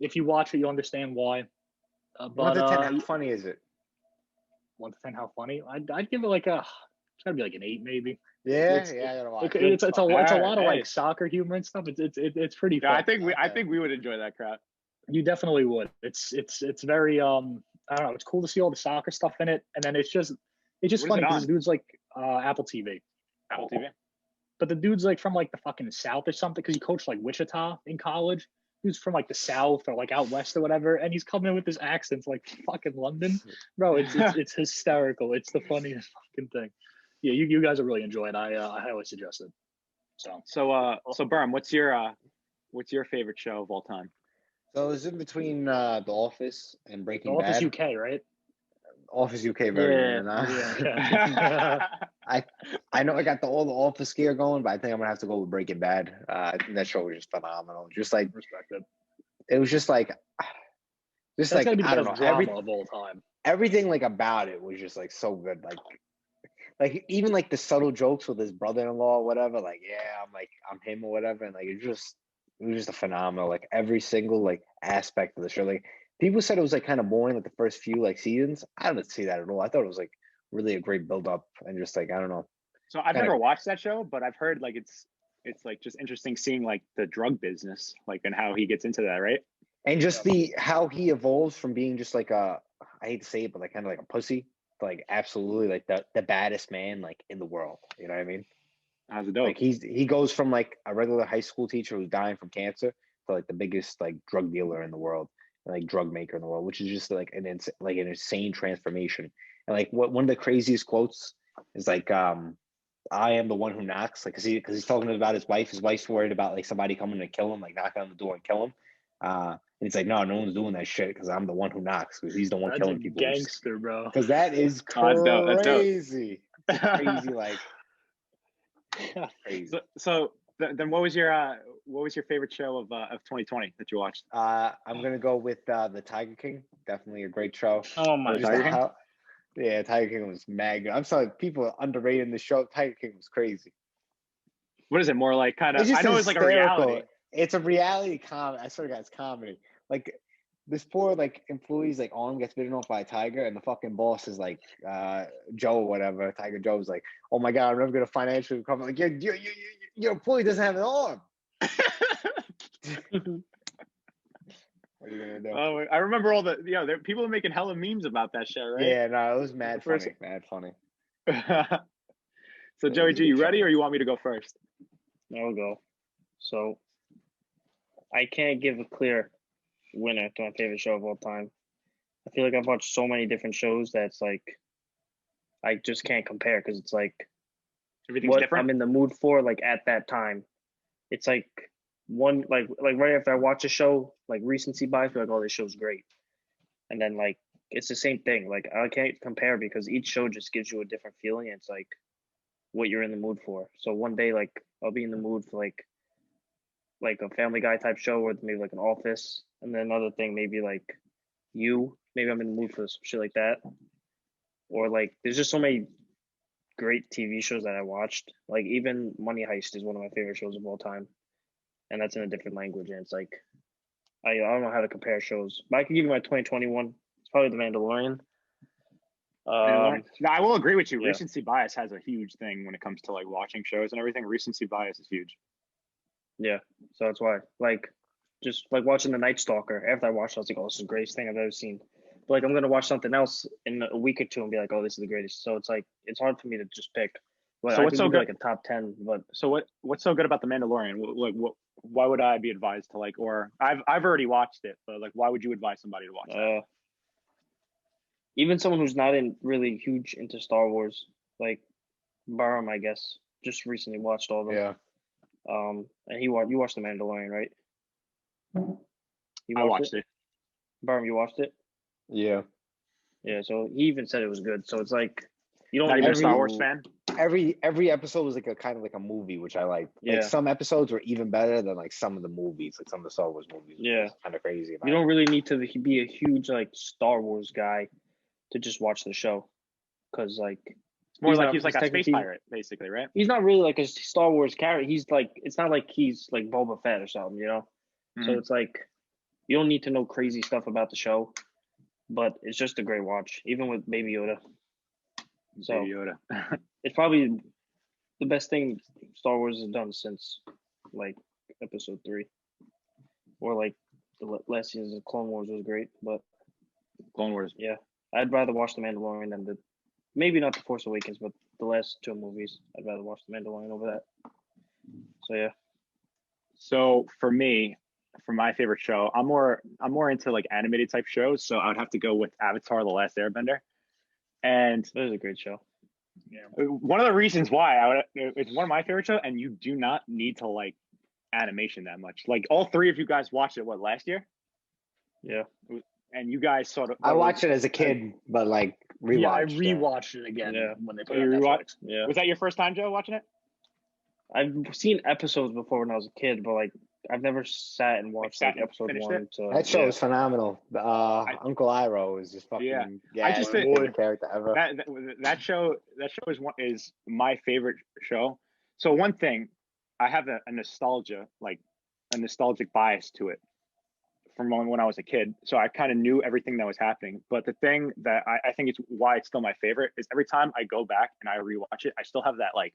Speaker 4: If you watch it, you'll understand why.
Speaker 3: 1 to 10, how funny is it?
Speaker 4: 1 to 10, how funny? I'd give it like it's gotta be like an 8 maybe.
Speaker 3: Yeah, I gotta watch it.
Speaker 4: It's a lot of
Speaker 1: Hey.
Speaker 4: like soccer humor and stuff. It's pretty fun.
Speaker 1: Yeah, I think we would enjoy that crap.
Speaker 4: You definitely would. It's very I don't know. It's cool to see all the soccer stuff in it, and then it's just
Speaker 1: Where's
Speaker 4: funny
Speaker 1: it
Speaker 4: because
Speaker 1: on?
Speaker 4: this dude's like Apple TV.
Speaker 1: Apple TV.
Speaker 4: But the dude's like from like the fucking South or something because he coached like Wichita in college. He's from like the South or like out West or whatever, and he's coming in with his accents like fucking London, bro. It's hysterical. It's the funniest fucking thing. Yeah, you guys will really enjoy it. I highly suggest it.
Speaker 1: So Berm, what's your favorite show of all time?
Speaker 3: So it's in between The Office and
Speaker 4: The
Speaker 3: Breaking
Speaker 4: Office
Speaker 3: Bad.
Speaker 4: UK, right?
Speaker 3: Office UK version.
Speaker 4: Yeah.
Speaker 3: I know I got all the Office gear going, but I think I'm gonna have to go with Breaking Bad. I think that show was just phenomenal. Just like
Speaker 4: Respect it.
Speaker 3: it was just like
Speaker 4: That's gotta be the
Speaker 3: I don't
Speaker 4: best
Speaker 3: know,
Speaker 4: drama of all time.
Speaker 3: everything like about it was just like so good. Like even like the subtle jokes with his brother-in-law or whatever, like, yeah, I'm him or whatever, and like it was just a phenomenal, like every single like aspect of the show. Like people said it was like kind of boring like the first few like seasons. I didn't see that at all. I thought it was like really a great build up and just like I don't know.
Speaker 1: So I've never watched that show, but I've heard like it's like just interesting seeing like the drug business, like, and how he gets into that, right?
Speaker 3: And just how he evolves from being just like I hate to say it, but like kind of like a pussy, to like absolutely like the baddest man like in the world. You know what I mean?
Speaker 1: How's it dope?
Speaker 3: Like he goes from like a regular high school teacher who's dying from cancer to like the biggest like drug dealer in the world, and like drug maker in the world, which is just like an insane transformation. And like one of the craziest quotes is like I am the one who knocks, like because he's talking about his wife. His wife's worried about like somebody coming to kill him, like knocking on the door and kill him. And he's like, no one's doing that shit because I'm the one who knocks, because he's the one killing people.
Speaker 4: Gangster, bro.
Speaker 3: Because that is
Speaker 1: That's dope. That's dope.
Speaker 3: crazy. Crazy, like crazy.
Speaker 1: So then what was your favorite show of 2020 that you watched?
Speaker 3: I'm gonna go with the Tiger King. Definitely a great show.
Speaker 2: Oh my
Speaker 3: Just
Speaker 1: Tiger
Speaker 2: god.
Speaker 1: King?
Speaker 3: Yeah, Tiger King was mad good. I'm sorry, people are underrating the show. Tiger King was crazy.
Speaker 1: What is it? More like kind of?
Speaker 3: It's just
Speaker 1: I know it's like a
Speaker 3: hysterical.
Speaker 1: reality.
Speaker 3: It's a reality comedy. I swear to God, it's comedy. Like this poor like employee's like arm gets bitten off by a tiger, and the fucking boss is like Joe or whatever. Tiger Joe's like, oh my god, I'm never gonna financially recover. Like your employee doesn't have an arm. What are you gonna do?
Speaker 1: Oh, I remember all the people are making hella memes about that show, right?
Speaker 3: Yeah, no, it was mad funny. Mad funny.
Speaker 1: So Joey G, you ready, or you want me to go first?
Speaker 2: I'll go. So I can't give a clear winner to my favorite show of all time. I feel like I've watched so many different shows that it's like I just can't compare because it's like
Speaker 1: Everything's
Speaker 2: what
Speaker 1: different.
Speaker 2: I'm in the mood for like at that time. It's like one like right after I watch a show, like recency bias, like, oh, this show's great. And then like it's the same thing. Like I can't compare because each show just gives you a different feeling. It's like what you're in the mood for. So one day like I'll be in the mood for like a Family Guy type show or maybe like an Office, and then another thing maybe like maybe I'm in the mood for some shit like that. Or like there's just so many great TV shows that I watched. Like even Money Heist is one of my favorite shows of all time, and that's in a different language. And it's like I don't know how to compare shows, but I can give you my 2021. It's probably The Mandalorian.
Speaker 1: No, I will agree with you.
Speaker 2: Yeah.
Speaker 1: Recency bias has a huge thing when it comes to like watching shows and everything. Recency bias is huge.
Speaker 2: Yeah, so that's why. Like, just like watching The Night Stalker. After I watched it, I was like, "Oh, this is the greatest thing I've ever seen." But like, I'm gonna watch something else in a week or two and be like, "Oh, this is the greatest." So it's like it's hard for me to just pick. But
Speaker 1: So
Speaker 2: I
Speaker 1: what's
Speaker 2: could
Speaker 1: so
Speaker 2: give you,
Speaker 1: good?
Speaker 2: like a top 10. But
Speaker 1: So what's so good about The Mandalorian? Why would I be advised to like? Or I've already watched it, but like, why would you advise somebody to watch that?
Speaker 2: even someone who's not really huge into Star Wars, like Barham, I guess, just recently watched all of them.
Speaker 3: Yeah.
Speaker 2: And you watched The Mandalorian, right?
Speaker 1: I watched it.
Speaker 2: Barham, you watched it?
Speaker 3: Yeah.
Speaker 2: Yeah. So he even said it was good. So it's like you don't
Speaker 1: Not
Speaker 2: need
Speaker 1: even a
Speaker 2: to-
Speaker 1: Star Wars fan.
Speaker 3: Every episode was like a kind of like a movie, which I like.
Speaker 2: Yeah.
Speaker 3: Like some episodes were even better than like some of the movies, like some of the Star Wars movies.
Speaker 2: Yeah.
Speaker 3: Kind of crazy.
Speaker 2: You don't really need to be a huge like Star Wars guy to just watch the show, because like
Speaker 1: It's more like
Speaker 2: not-
Speaker 1: he's like a space
Speaker 2: technically-
Speaker 1: pirate, basically, right?
Speaker 2: he's not really like a Star Wars character. He's like it's not like he's like Boba Fett or something, you know. So
Speaker 1: Mhm.
Speaker 2: it's like you don't need to know crazy stuff about the show, but it's just a great watch, even with Baby Yoda. So
Speaker 1: Baby Yoda.
Speaker 2: it's probably the best thing Star Wars has done since like Episode 3, or like the last season of Clone Wars was great, but
Speaker 1: Clone Wars.
Speaker 2: yeah, I'd rather watch The Mandalorian than maybe not The Force Awakens, but the last two movies. I'd rather watch The Mandalorian over that. So yeah.
Speaker 1: So for me, for my favorite show, I'm more into like animated type shows. So I would have to go with Avatar: The Last Airbender. And
Speaker 2: It was a great show.
Speaker 1: one of the reasons why it's one of my favorite shows, and you do not need to like animation that much. Like all three of you guys watched it last year?
Speaker 2: Yeah.
Speaker 1: And you guys sort of
Speaker 3: I watched it as a kid, but like rewatched.
Speaker 4: Yeah, I
Speaker 3: it.
Speaker 4: rewatched it again
Speaker 2: Yeah.
Speaker 4: when they put
Speaker 1: Oh,
Speaker 4: it on
Speaker 1: you
Speaker 4: Netflix.
Speaker 2: Yeah.
Speaker 1: Was that your first time, Joe, watching it?
Speaker 2: I've seen episodes before when I was a kid, but like I've never sat and watched
Speaker 1: sat
Speaker 2: like
Speaker 1: and
Speaker 2: episode
Speaker 1: finished
Speaker 2: 1
Speaker 1: it?
Speaker 2: to
Speaker 3: That show
Speaker 2: yeah.
Speaker 3: is phenomenal. Uncle Iroh is just fucking.
Speaker 1: Yeah. I just
Speaker 3: my
Speaker 1: think-
Speaker 3: favorite character ever.
Speaker 1: That show is my favorite show. So one thing, I have a nostalgic bias to it from when I was a kid. So I kind of knew everything that was happening. But the thing that I think it's why it's still my favorite is every time I go back and I rewatch it, I still have that like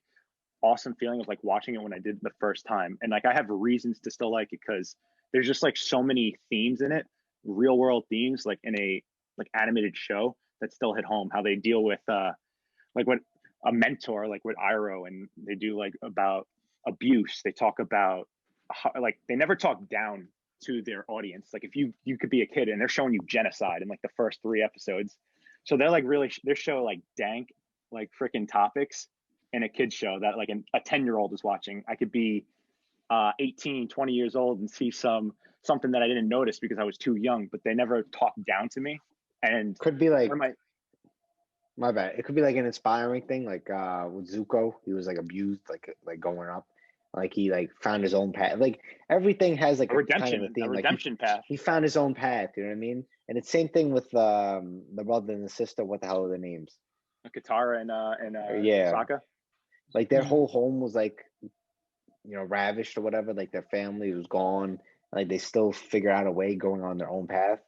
Speaker 1: awesome feeling of like watching it when I did the first time. And like I have reasons to still like it because there's just like so many themes in it, real world themes, like in a like animated show that still hit home. How they deal with like what a mentor, like with Iroh, and they do like about abuse. They talk about like they never talk down to their audience. Like if you could be a kid and they're showing you genocide in like the first 3 episodes. So they're like really they show like dank like freaking topics in a kid's show that like a 10-year-old is watching. I could be 18, 20 years old and see something that I didn't notice because I was too young, but they never talked down to me. And
Speaker 3: Could be like
Speaker 1: one of
Speaker 3: my bad. It could be like an inspiring thing, like with Zuko, he was like abused, like growing up, like he like found his own path. Like everything has like
Speaker 1: a redemption,
Speaker 3: kind of a theme. Like
Speaker 1: redemption path.
Speaker 3: he found his own path. You know what I mean? And it's same thing with the brother and the sister. What the hell are their names?
Speaker 1: Katara and
Speaker 3: Yeah.
Speaker 1: Sokka.
Speaker 3: Like their whole home was like, ravished or whatever. Like their family was gone. Like they still figure out a way going on their own path.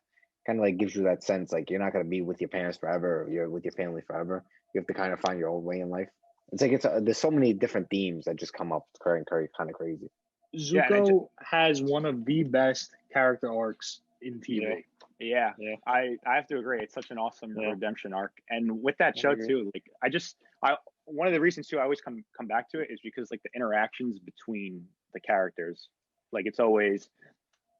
Speaker 3: kind of like gives you that sense like you're not gonna be with your parents forever, or you're with your family forever. You have to kind of find your own way in life. It's like there's so many different themes that just come up. Kind of crazy.
Speaker 4: Zuko has one of the best character arcs in TV.
Speaker 1: Yeah. I have to agree. It's such an awesome redemption arc, and with that show too, like one of the reasons too I always come back to it is because like the interactions between the characters, like it's always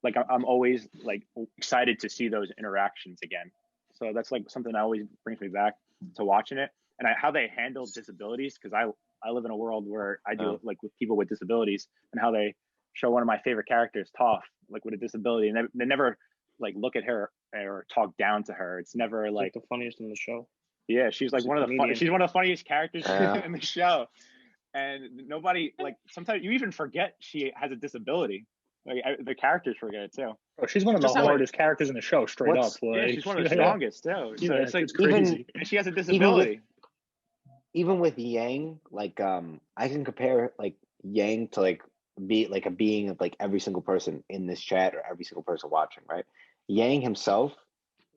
Speaker 1: like I'm always like excited to see those interactions again. So that's like something that always brings me back to watching it, and how they handle disabilities, because I live in a world where I deal like with people with disabilities, and how they show one of my favorite characters, Toph, like with a disability, and they never like look at her or talk down to her. It's never like
Speaker 2: the funniest in the show.
Speaker 1: Yeah, she's like one of the funniest characters in the show, and nobody like sometimes you even forget she has a disability. Like the characters forget it too.
Speaker 4: Oh, she's one of the hardest characters in the show, straight up.
Speaker 1: Like, she's one of the strongest too. So it's like
Speaker 4: crazy.
Speaker 1: And she has a disability.
Speaker 3: Even with Yang, like I can compare like Yang to like be like a being of like every single person in this chat or every single person watching, right? Yang himself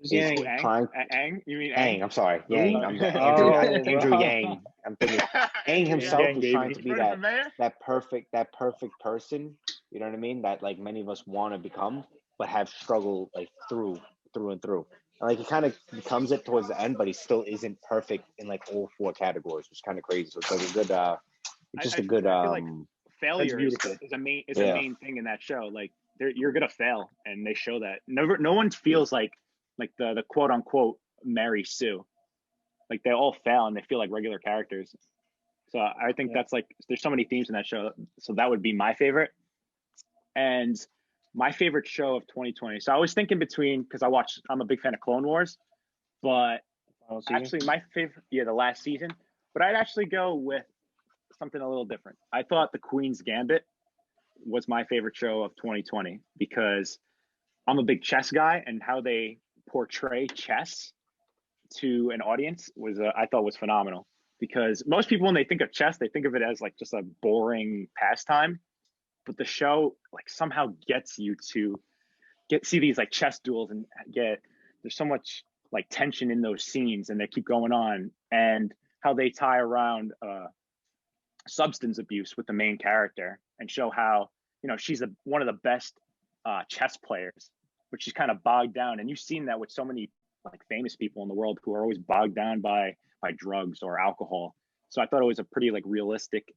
Speaker 3: is trying.
Speaker 1: Ang? You mean
Speaker 3: Ang? I'm sorry, Yang. I'm Andrew Yang. I'm thinking Ang himself is trying to be that perfect person. You know what I mean? That like many of us want to become, but have struggled like through and through. And, like he kind of becomes it towards the end, but he still isn't perfect in like all four categories, which is kind of crazy. So it's like a good, I feel like
Speaker 1: failure is a main thing in that show. Like you're gonna fail, and they show that. No one feels like the quote unquote Mary Sue. Like they all fail and they feel like regular characters. So I think that's like there's so many themes in that show. So that would be my favorite. And my favorite show of 2020. So I was thinking between, because I'm a big fan of Clone Wars, but actually my favorite, the last season. But I'd actually go with something a little different. I thought The Queen's Gambit was my favorite show of 2020 because I'm a big chess guy, and how they portray chess to an audience I thought was phenomenal. Because most people, when they think of chess, they think of it as like just a boring pastime. But the show like somehow gets you to see these like chess duels and there's so much like tension in those scenes, and they keep going on, and how they tie around substance abuse with the main character and show how, she's one of the best chess players, but she's kind of bogged down. And you've seen that with so many like famous people in the world who are always bogged down by drugs or alcohol. So I thought it was a pretty like realistic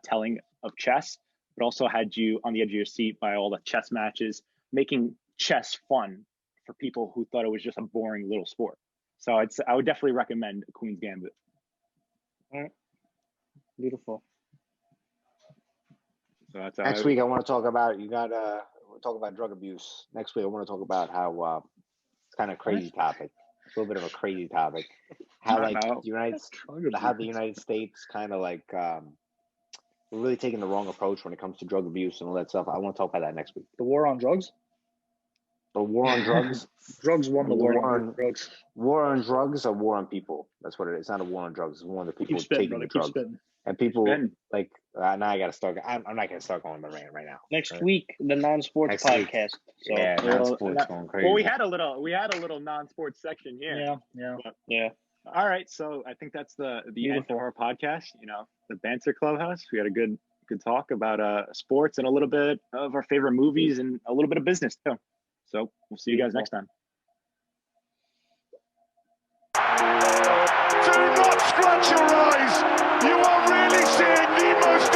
Speaker 1: telling of chess, but also had you on the edge of your seat by all the chess matches, making chess fun for people who thought it was just a boring little sport. So I would definitely recommend Queen's Gambit.
Speaker 2: All right. Beautiful.
Speaker 3: So that's next week I want to talk about we'll talk about drug abuse. Next week I want to talk about how it's kind of crazy topic. It's a little bit of a crazy topic. How like the United States kind of like we're really taking the wrong approach when it comes to drug abuse and all that stuff. I want to talk about that next week.
Speaker 4: The war on drugs?
Speaker 3: The war on drugs?
Speaker 4: Drugs won the war on drugs.
Speaker 3: War on drugs or war on people? That's what it is. It's not a war on drugs. It's war on the people taking the drugs. And people like now I got to start. I'm not going to start going on the rant right now.
Speaker 2: Next week, the non-sports podcast.
Speaker 3: So, non-sports going crazy.
Speaker 1: Well, we had a little non-sports section here.
Speaker 2: Yeah.
Speaker 1: All right, so I think that's the end for our podcast. The Banter Clubhouse. We had a good talk about sports and a little bit of our favorite movies and a little bit of business too. So we'll see you guys next time.
Speaker 5: Do not scratch your eyes. You are really seeing the most